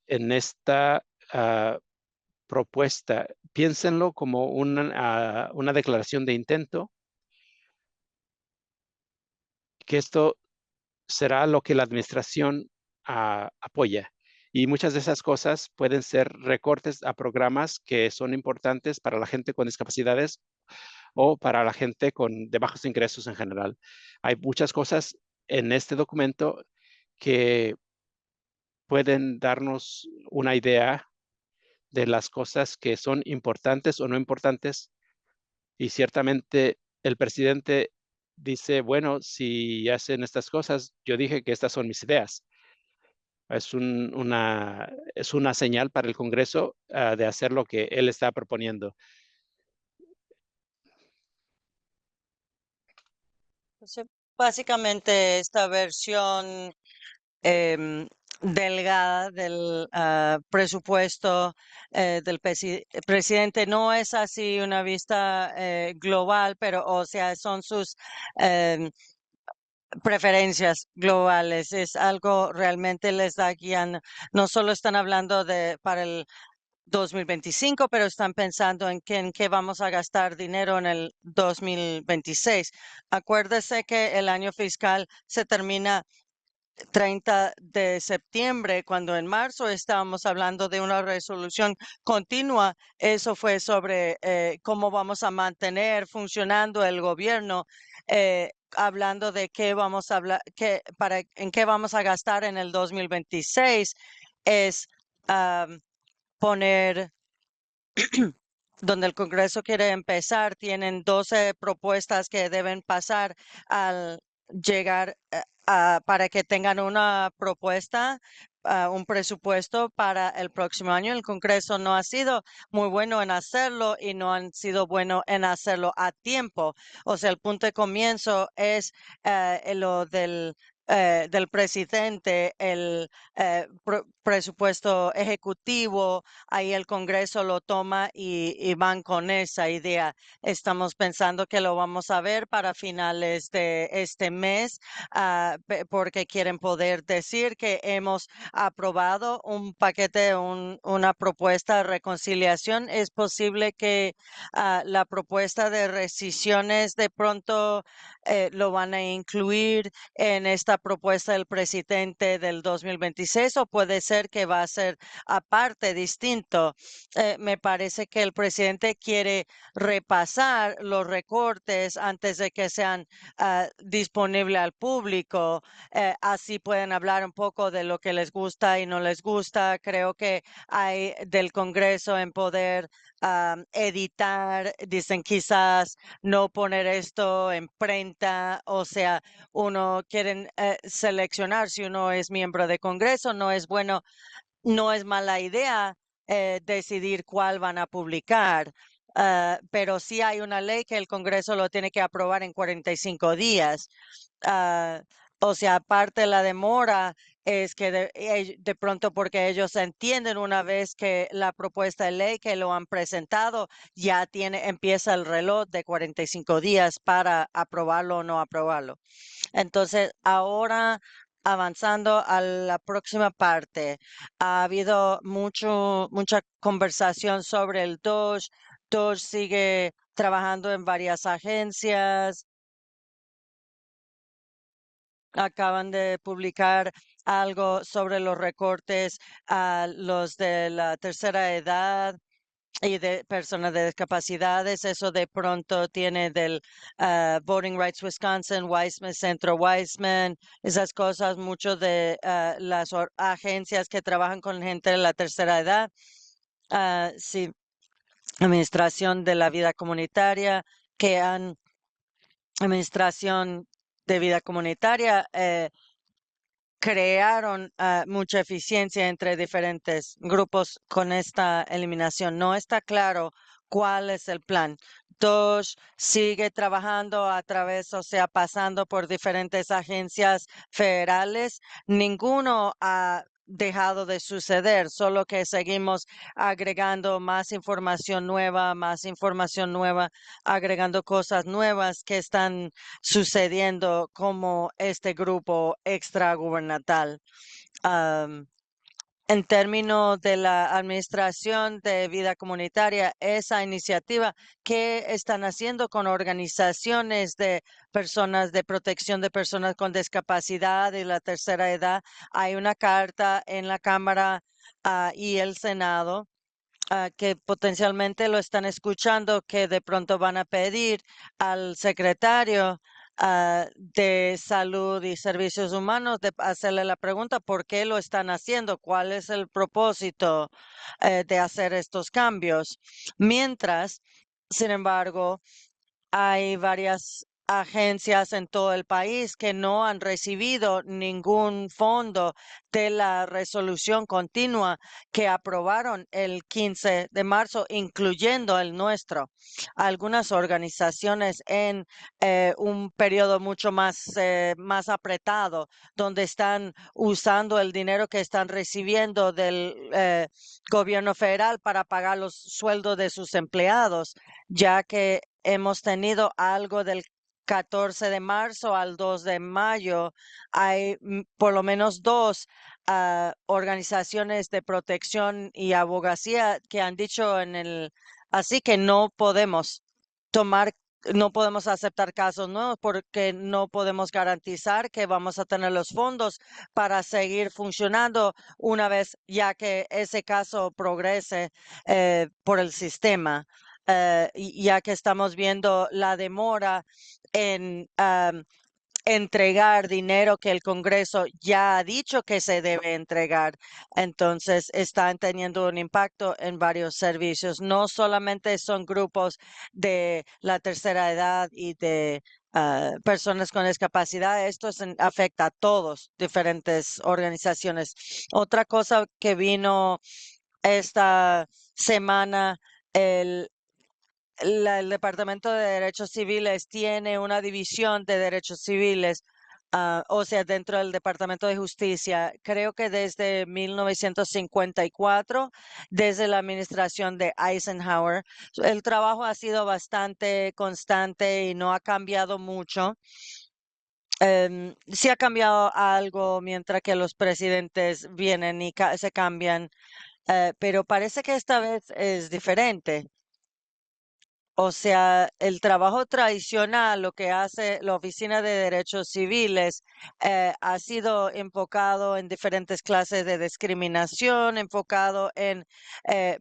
en esta propuesta. Piénsenlo como una declaración de intento, que esto será lo que la administración apoya. Y muchas de esas cosas pueden ser recortes a programas que son importantes para la gente con discapacidades o para la gente de bajos ingresos en general. Hay muchas cosas en este documento que pueden darnos una idea de las cosas que son importantes o no importantes. Y ciertamente el presidente dice, bueno, si hacen estas cosas, yo dije que estas son mis ideas. Es una señal para el Congreso de hacer lo que él está proponiendo. Entonces, básicamente esta versión delgada del presupuesto del presidente no es así una vista global, pero o sea, son sus em, preferencias globales. Es algo realmente les da guía. No solo están hablando de para el 2025, pero están pensando en qué vamos a gastar dinero en el 2026. Acuérdese que el año fiscal se termina 30 de septiembre, cuando en marzo estábamos hablando de una resolución continua. Eso fue sobre cómo vamos a mantener funcionando el gobierno, hablando de qué vamos a hablar, en qué vamos a gastar en el 2026. Es poner donde el Congreso quiere empezar, tienen 12 propuestas que deben pasar al llegar para que tengan una propuesta, un presupuesto para el próximo año. El Congreso no ha sido muy bueno en hacerlo y no han sido bueno en hacerlo a tiempo. O sea, el punto de comienzo es lo del presidente, el presupuesto ejecutivo, ahí el Congreso lo toma y van con esa idea. Estamos pensando que lo vamos a ver para finales de este mes, porque quieren poder decir que hemos aprobado un paquete, una propuesta de reconciliación. Es posible que la propuesta de rescisiones de pronto lo van a incluir en esta propuesta del presidente del 2026, o puede ser que va a ser aparte, distinto. Me parece que el presidente quiere repasar los recortes antes de que sean disponibles al público. Así pueden hablar un poco de lo que les gusta y no les gusta. Creo que hay del Congreso en poder editar, dicen quizás no poner esto en prenta, o sea, uno quieren seleccionar si uno es miembro de Congreso, no es bueno, no es mala idea decidir cuál van a publicar. Pero sí hay una ley que el Congreso lo tiene que aprobar en 45 días. Ah, o sea, aparte de la demora, es que de pronto porque ellos entienden una vez que la propuesta de ley que lo han presentado ya empieza el reloj de 45 días para aprobarlo o no aprobarlo. Entonces, ahora avanzando a la próxima parte, ha habido mucha conversación sobre el DOGE. DOGE sigue trabajando en varias agencias. acaban de publicar algo sobre los recortes a los de la tercera edad y de personas de discapacidades. Eso de pronto tiene del Voting Rights Wisconsin, Weisman, Centro Weisman, esas cosas, muchos de las agencias que trabajan con gente de la tercera edad. Sí, Administración de la Vida Comunitaria, que han, Administración de Vida Comunitaria, crearon mucha eficiencia entre diferentes grupos con esta eliminación. No está claro cuál es el plan. DOSH sigue trabajando a través, o sea, pasando por diferentes agencias federales. Ninguno ha dejado de suceder, solo que seguimos agregando más información nueva, agregando cosas nuevas que están sucediendo como este grupo extragubernamental. Am, en términos de la Administración de Vida Comunitaria, esa iniciativa que están haciendo con organizaciones de personas de protección de personas con discapacidad y la tercera edad, hay una carta en la Cámara y el Senado que potencialmente lo están escuchando, que de pronto van a pedir al secretario de Salud y Servicios Humanos de hacerle la pregunta por qué lo están haciendo, cuál es el propósito de hacer estos cambios. Mientras, sin embargo, hay varias agencias en todo el país que no han recibido ningún fondo de la resolución continua que aprobaron el 15 de marzo, incluyendo el nuestro. Algunas organizaciones en un periodo mucho más apretado, donde están usando el dinero que están recibiendo del gobierno federal para pagar los sueldos de sus empleados, ya que hemos tenido algo del 14 de marzo al 2 de mayo. Hay por lo menos dos organizaciones de protección y abogacía que han dicho así que no podemos tomar, no podemos aceptar casos nuevos porque no podemos garantizar que vamos a tener los fondos para seguir funcionando una vez ya que ese caso progrese por el sistema. Ya que estamos viendo la demora en entregar dinero que el Congreso ya ha dicho que se debe entregar. Entonces, están teniendo un impacto en varios servicios. No solamente son grupos de la tercera edad y de personas con discapacidad, esto afecta a todos, diferentes organizaciones. Otra cosa que vino esta semana, el el Departamento de Derechos Civiles tiene una división de derechos civiles, o sea, dentro del Departamento de Justicia. Creo que desde 1954, desde la administración de Eisenhower, el trabajo ha sido bastante constante y no ha cambiado mucho. Sí ha cambiado algo mientras que los presidentes vienen y se cambian, pero parece que esta vez es diferente. O sea, el trabajo tradicional, lo que hace la Oficina de Derechos Civiles, ha sido enfocado en diferentes clases de discriminación, enfocado en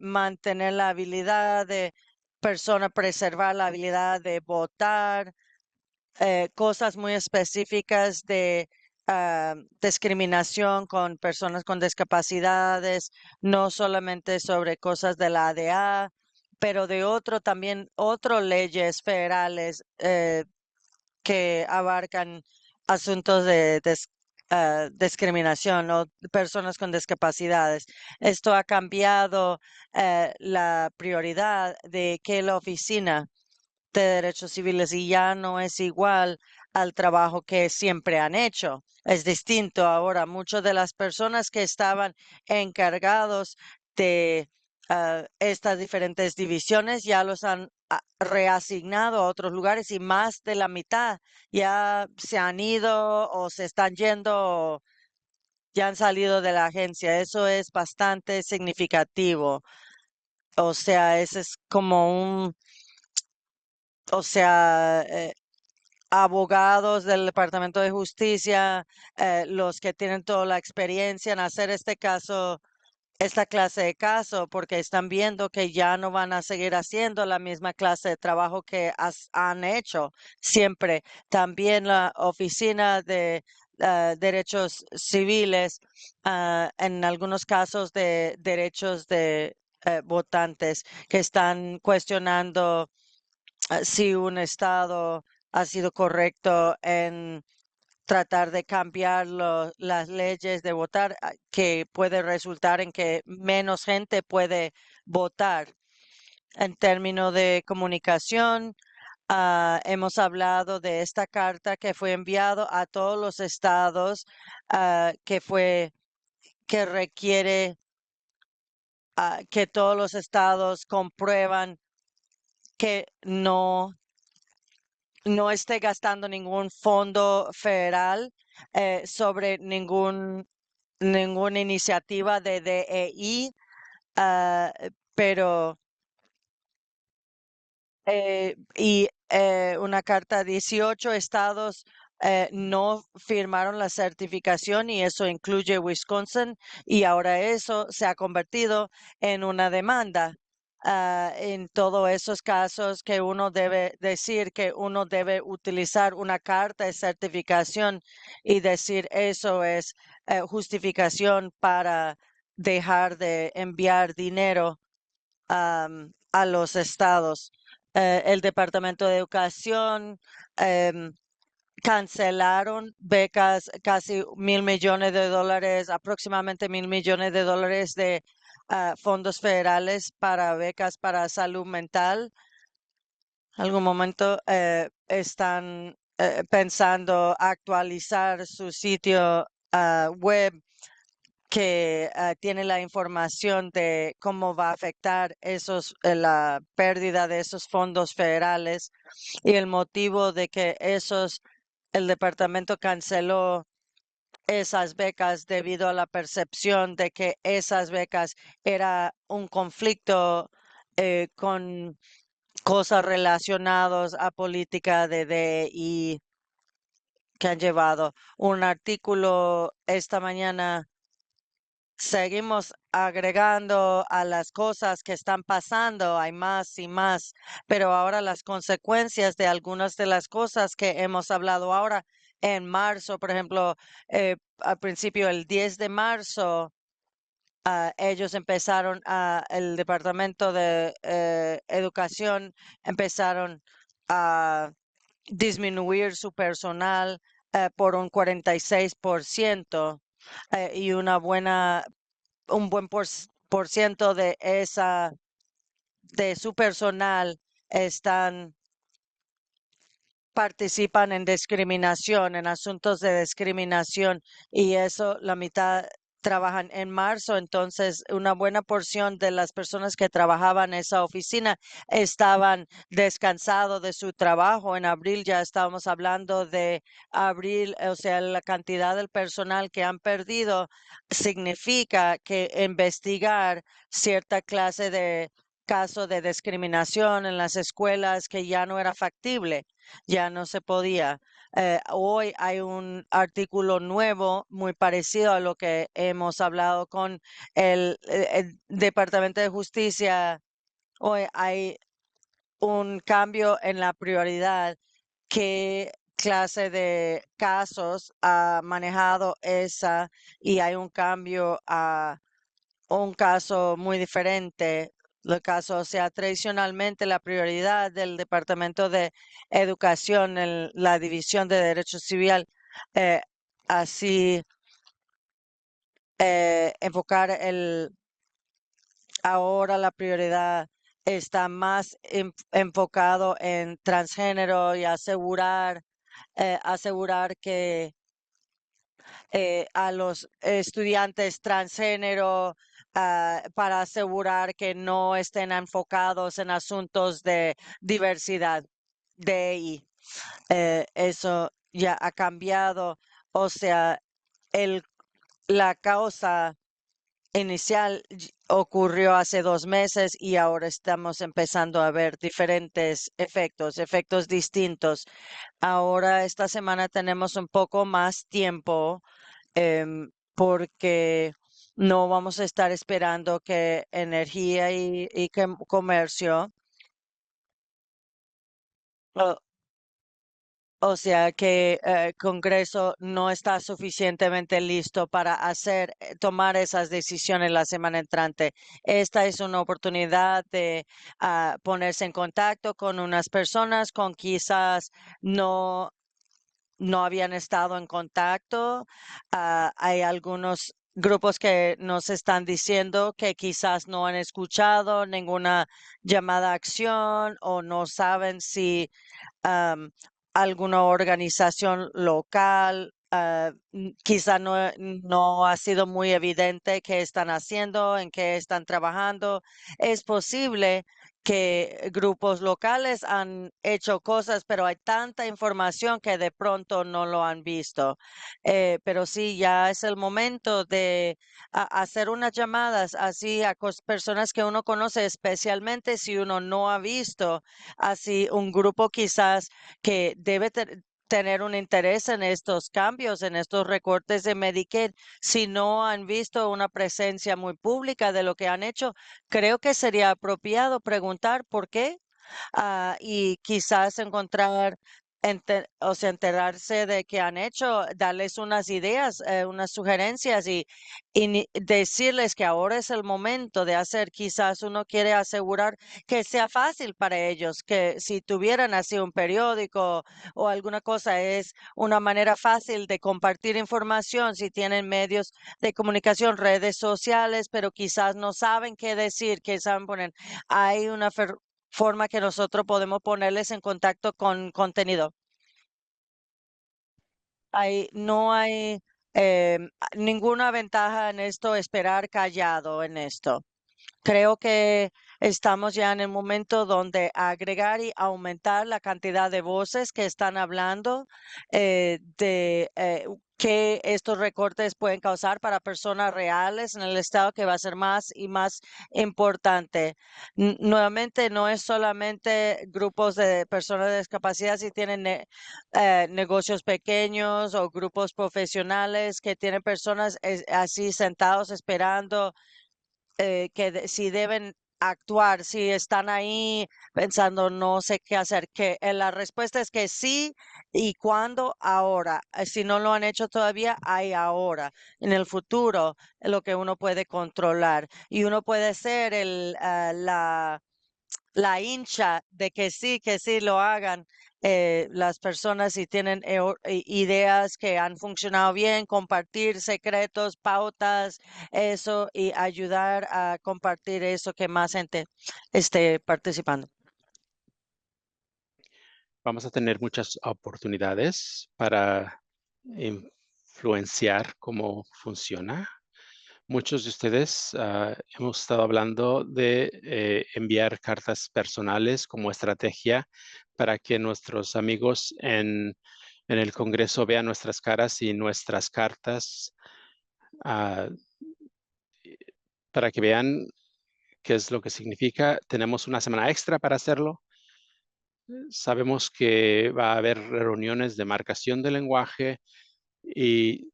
mantener la habilidad de persona, preservar la habilidad de votar, cosas muy específicas de discriminación con personas con discapacidades, no solamente sobre cosas de la ADA, pero de otro también, otras leyes federales que abarcan asuntos de discriminación o personas con discapacidades. Esto ha cambiado la prioridad de que la oficina de derechos civiles y ya no es igual al trabajo que siempre han hecho. Es distinto ahora. Muchas de las personas que estaban encargados de estas diferentes divisiones ya los han reasignado a otros lugares y más de la mitad ya se han ido o se están yendo o ya han salido de la agencia. Eso es bastante significativo. O sea, ese es como un, o sea, abogados del Departamento de Justicia, los que tienen toda la experiencia en hacer este caso, esta clase de caso, porque están viendo que ya no van a seguir haciendo la misma clase de trabajo que han hecho siempre. También la Oficina de Derechos Civiles, en algunos casos de derechos de votantes, que están cuestionando si un estado ha sido correcto en tratar de cambiar las leyes de votar, que puede resultar en que menos gente puede votar. En términos de comunicación, hemos hablado de esta carta que fue enviado a todos los estados, que requiere que todos los estados comprueban que no esté gastando ningún fondo federal sobre ninguna iniciativa de DEI, pero una carta, 18 estados no firmaron la certificación y eso incluye Wisconsin, y ahora eso se ha convertido en una demanda. En todos esos casos que uno debe decir que uno debe utilizar una carta de certificación y decir eso es justificación para dejar de enviar dinero a los estados. El Departamento de Educación em, cancelaron becas, casi $1,000 millones, aproximadamente $1,000 millones de fondos federales para becas para salud mental. Algún momento están pensando actualizar su sitio web que tiene la información de cómo va a afectar la pérdida de esos fondos federales, y el motivo de que el departamento canceló esas becas debido a la percepción de que esas becas era un conflicto con cosas relacionadas a política de DEI, que han llevado un artículo esta mañana. Seguimos agregando a las cosas que están pasando, hay más y más, pero ahora las consecuencias de algunas de las cosas que hemos hablado ahora en marzo, por ejemplo, al principio, el 10 de marzo, ellos empezaron, el Departamento de Educación empezaron a disminuir su personal por un 46%, y un buen por ciento de su personal están participan en discriminación, en asuntos de discriminación, y eso la mitad trabajan en marzo. Entonces, una buena porción de las personas que trabajaban en esa oficina estaban descansados de su trabajo. En abril ya estábamos hablando de abril, o sea, la cantidad del personal que han perdido significa que investigar cierta clase de caso de discriminación en las escuelas que ya no era factible, ya no se podía. Hoy hay un artículo nuevo muy parecido a lo que hemos hablado con el Departamento de Justicia. Hoy hay un cambio en la prioridad. ¿Qué clase de casos ha manejado esa? Y hay un cambio a un caso muy diferente. El caso, o sea, tradicionalmente la prioridad del Departamento de Educación en la División de Derecho Civil, eh, así enfocar ahora la prioridad está más enfocado en transgénero y asegurar que a los estudiantes transgénero, para asegurar que no estén enfocados en asuntos de diversidad de ahí. Eso ya ha cambiado. O sea, el, la causa inicial ocurrió hace 2 meses y ahora estamos empezando a ver diferentes efectos distintos. Ahora esta semana tenemos un poco más tiempo porque no vamos a estar esperando que energía y que comercio, o, o sea que el Congreso no está suficientemente listo para tomar esas decisiones la semana entrante. Esta es una oportunidad de ponerse en contacto con unas personas con quizás no habían estado en contacto. Hay algunos grupos que nos están diciendo que quizás no han escuchado ninguna llamada a acción o no saben si am, alguna organización local. Quizá no ha sido muy evidente qué están haciendo, en qué están trabajando. Es posible que grupos locales han hecho cosas, pero hay tanta información que de pronto no lo han visto. Pero sí, ya es el momento de hacer unas llamadas así a personas que uno conoce, especialmente si uno no ha visto así un grupo quizás que debe tener un interés en estos cambios, en estos recortes de Medicaid. Si no han visto una presencia muy pública de lo que han hecho, creo que sería apropiado preguntar por qué y quizás encontrar, o sea, enterarse de qué han hecho, darles unas ideas, unas sugerencias y decirles que ahora es el momento de hacer. Quizás uno quiere asegurar que sea fácil para ellos, que si tuvieran así un periódico o alguna cosa, es una manera fácil de compartir información, si tienen medios de comunicación, redes sociales, pero quizás no saben qué decir, qué saben poner. Hay una forma que nosotros podemos ponerles en contacto con contenido. No hay ninguna ventaja en esto, esperar callado en esto. Creo que estamos ya en el momento donde agregar y aumentar la cantidad de voces que están hablando de qué estos recortes pueden causar para personas reales en el estado, que va a ser más y más importante. Nuevamente, no es solamente grupos de personas de discapacidad si tienen negocios pequeños o grupos profesionales que tienen personas así sentados esperando si deben actuar, si están ahí pensando no sé qué hacer, que la respuesta es que sí y cuándo ahora. Si no lo han hecho todavía, hay ahora. En el futuro, lo que uno puede controlar y uno puede ser la hincha de que sí lo hagan. Las personas si tienen ideas que han funcionado bien, compartir secretos, pautas, eso y ayudar a compartir eso que más gente esté participando. Vamos a tener muchas oportunidades para influenciar cómo funciona. Muchos de ustedes hemos estado hablando de enviar cartas personales como estrategia para que nuestros amigos en el Congreso vean nuestras caras y nuestras cartas ah, para que vean qué es lo que significa. Tenemos una semana extra para hacerlo. Sabemos que va a haber reuniones de marcación de lenguaje y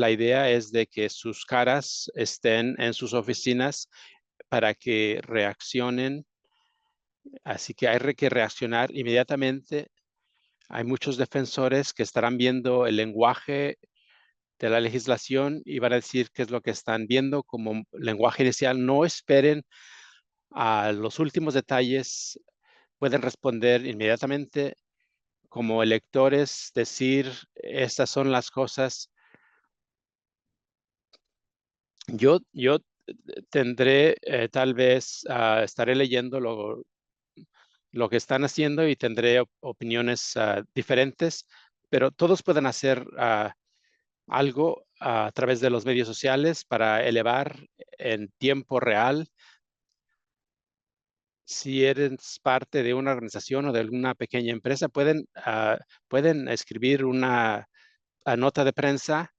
la idea es de que sus caras estén en sus oficinas para que reaccionen. Así que hay que reaccionar inmediatamente. Hay muchos defensores que estarán viendo el lenguaje de la legislación y van a decir qué es lo que están viendo como lenguaje inicial. No esperen a los últimos detalles. Pueden responder inmediatamente como electores, decir, estas son las cosas. Yo tendré, tal vez, estaré leyendo lo que están haciendo y tendré opiniones diferentes, pero todos pueden hacer algo a través de los medios sociales para elevar en tiempo real. Si eres parte de una organización o de alguna pequeña empresa, pueden escribir una nota de prensa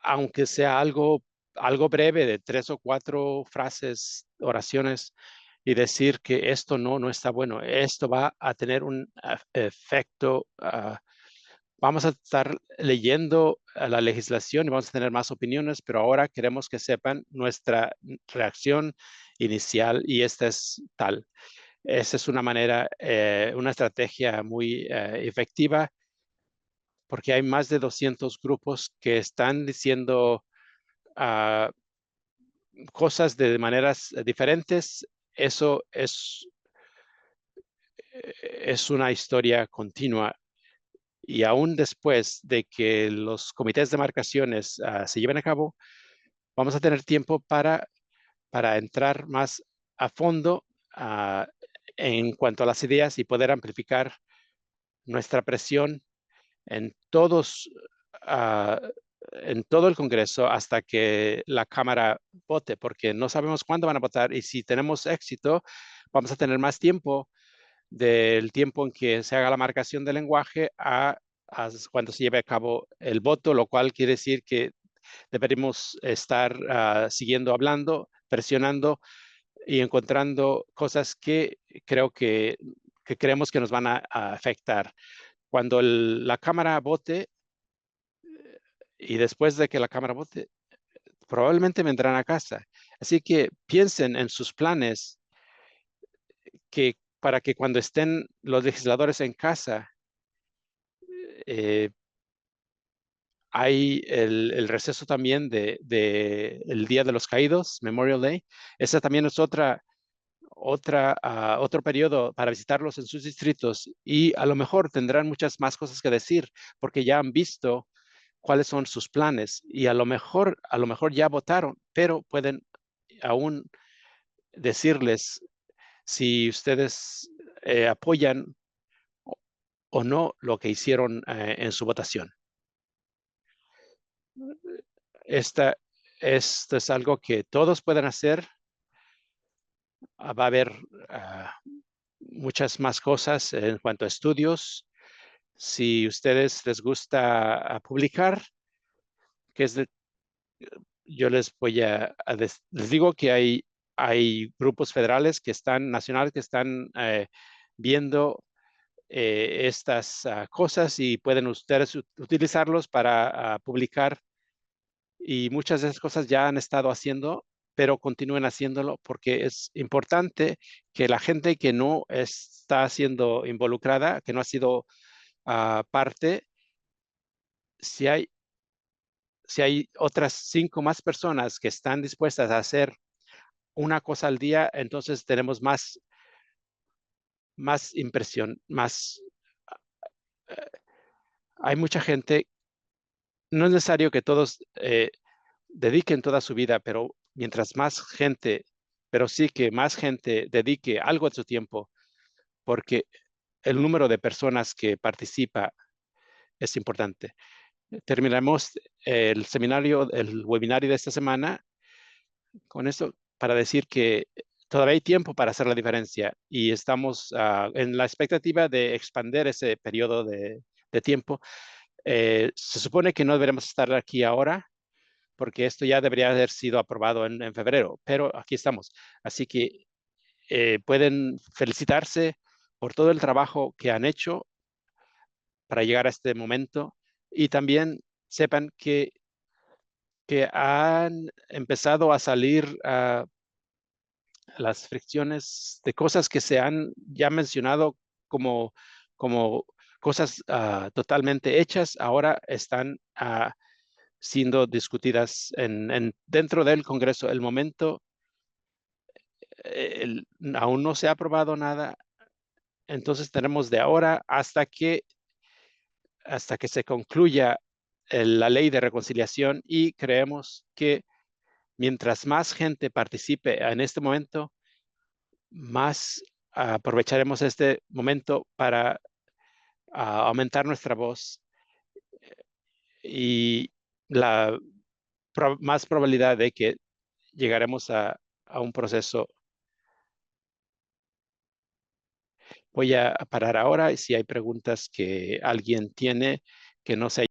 aunque sea algo breve de 3 o 4 frases, oraciones, y decir que esto no está bueno, esto va a tener un efecto. Vamos a estar leyendo la legislación y vamos a tener más opiniones, pero ahora queremos que sepan nuestra reacción inicial y esta es tal. Esa es una manera, una estrategia muy efectiva porque hay más de 200 grupos que están diciendo uh, cosas de maneras diferentes. Eso es una historia continua. Y aún después de que los comités de marcaciones se lleven a cabo, vamos a tener tiempo para entrar más a fondo en cuanto a las ideas y poder amplificar nuestra presión en todos, uh, en todo el Congreso hasta que la Cámara vote, porque no sabemos cuándo van a votar y si tenemos éxito, vamos a tener más tiempo del tiempo en que se haga la marcación del lenguaje a cuando se lleve a cabo el voto, lo cual quiere decir que deberíamos estar siguiendo hablando, presionando y encontrando cosas que creo que creemos que nos van a afectar. Cuando la Cámara vote y después de que la Cámara vote, probablemente vendrán a casa. Así que piensen en sus planes que para que cuando estén los legisladores en casa, eh, hay el receso también de el Día de los Caídos, Memorial Day. Esa también es otro periodo para visitarlos en sus distritos y a lo mejor tendrán muchas más cosas que decir porque ya han visto cuáles son sus planes y a lo mejor ya votaron, pero pueden aún decirles si ustedes apoyan o no lo que hicieron en su votación. Esta, esto es algo que todos pueden hacer. Va a haber muchas más cosas en cuanto a estudios. Si a ustedes les gusta publicar, que es yo les voy les digo que hay grupos federales que están, nacionales, que están viendo estas cosas y pueden ustedes utilizarlos para publicar y muchas de esas cosas ya han estado haciendo, pero continúen haciéndolo porque es importante que la gente que no está siendo involucrada, que no ha sido parte, si hay, si hay otras 5 más personas que están dispuestas a hacer una cosa al día, entonces tenemos más impresión, hay mucha gente, no es necesario que todos dediquen toda su vida, pero mientras más gente, pero sí que más gente dedique algo de su tiempo, porque el número de personas que participa es importante. Terminamos el seminario, el webinario de esta semana con esto para decir que todavía hay tiempo para hacer la diferencia y estamos en la expectativa de expandir ese periodo de tiempo. Se supone que no deberemos estar aquí ahora porque esto ya debería haber sido aprobado en febrero, pero aquí estamos. Así que pueden felicitarse por todo el trabajo que han hecho para llegar a este momento y también sepan que han empezado a salir las fricciones de cosas que se han ya mencionado como, como cosas totalmente hechas, ahora están siendo discutidas dentro del Congreso. El momento aún no se ha aprobado nada, entonces tenemos de ahora hasta que se concluya la ley de reconciliación y creemos que mientras más gente participe en este momento, más aprovecharemos este momento para aumentar nuestra voz y la más probabilidad de que llegaremos a un proceso. Voy a parar ahora y si hay preguntas que alguien tiene que no se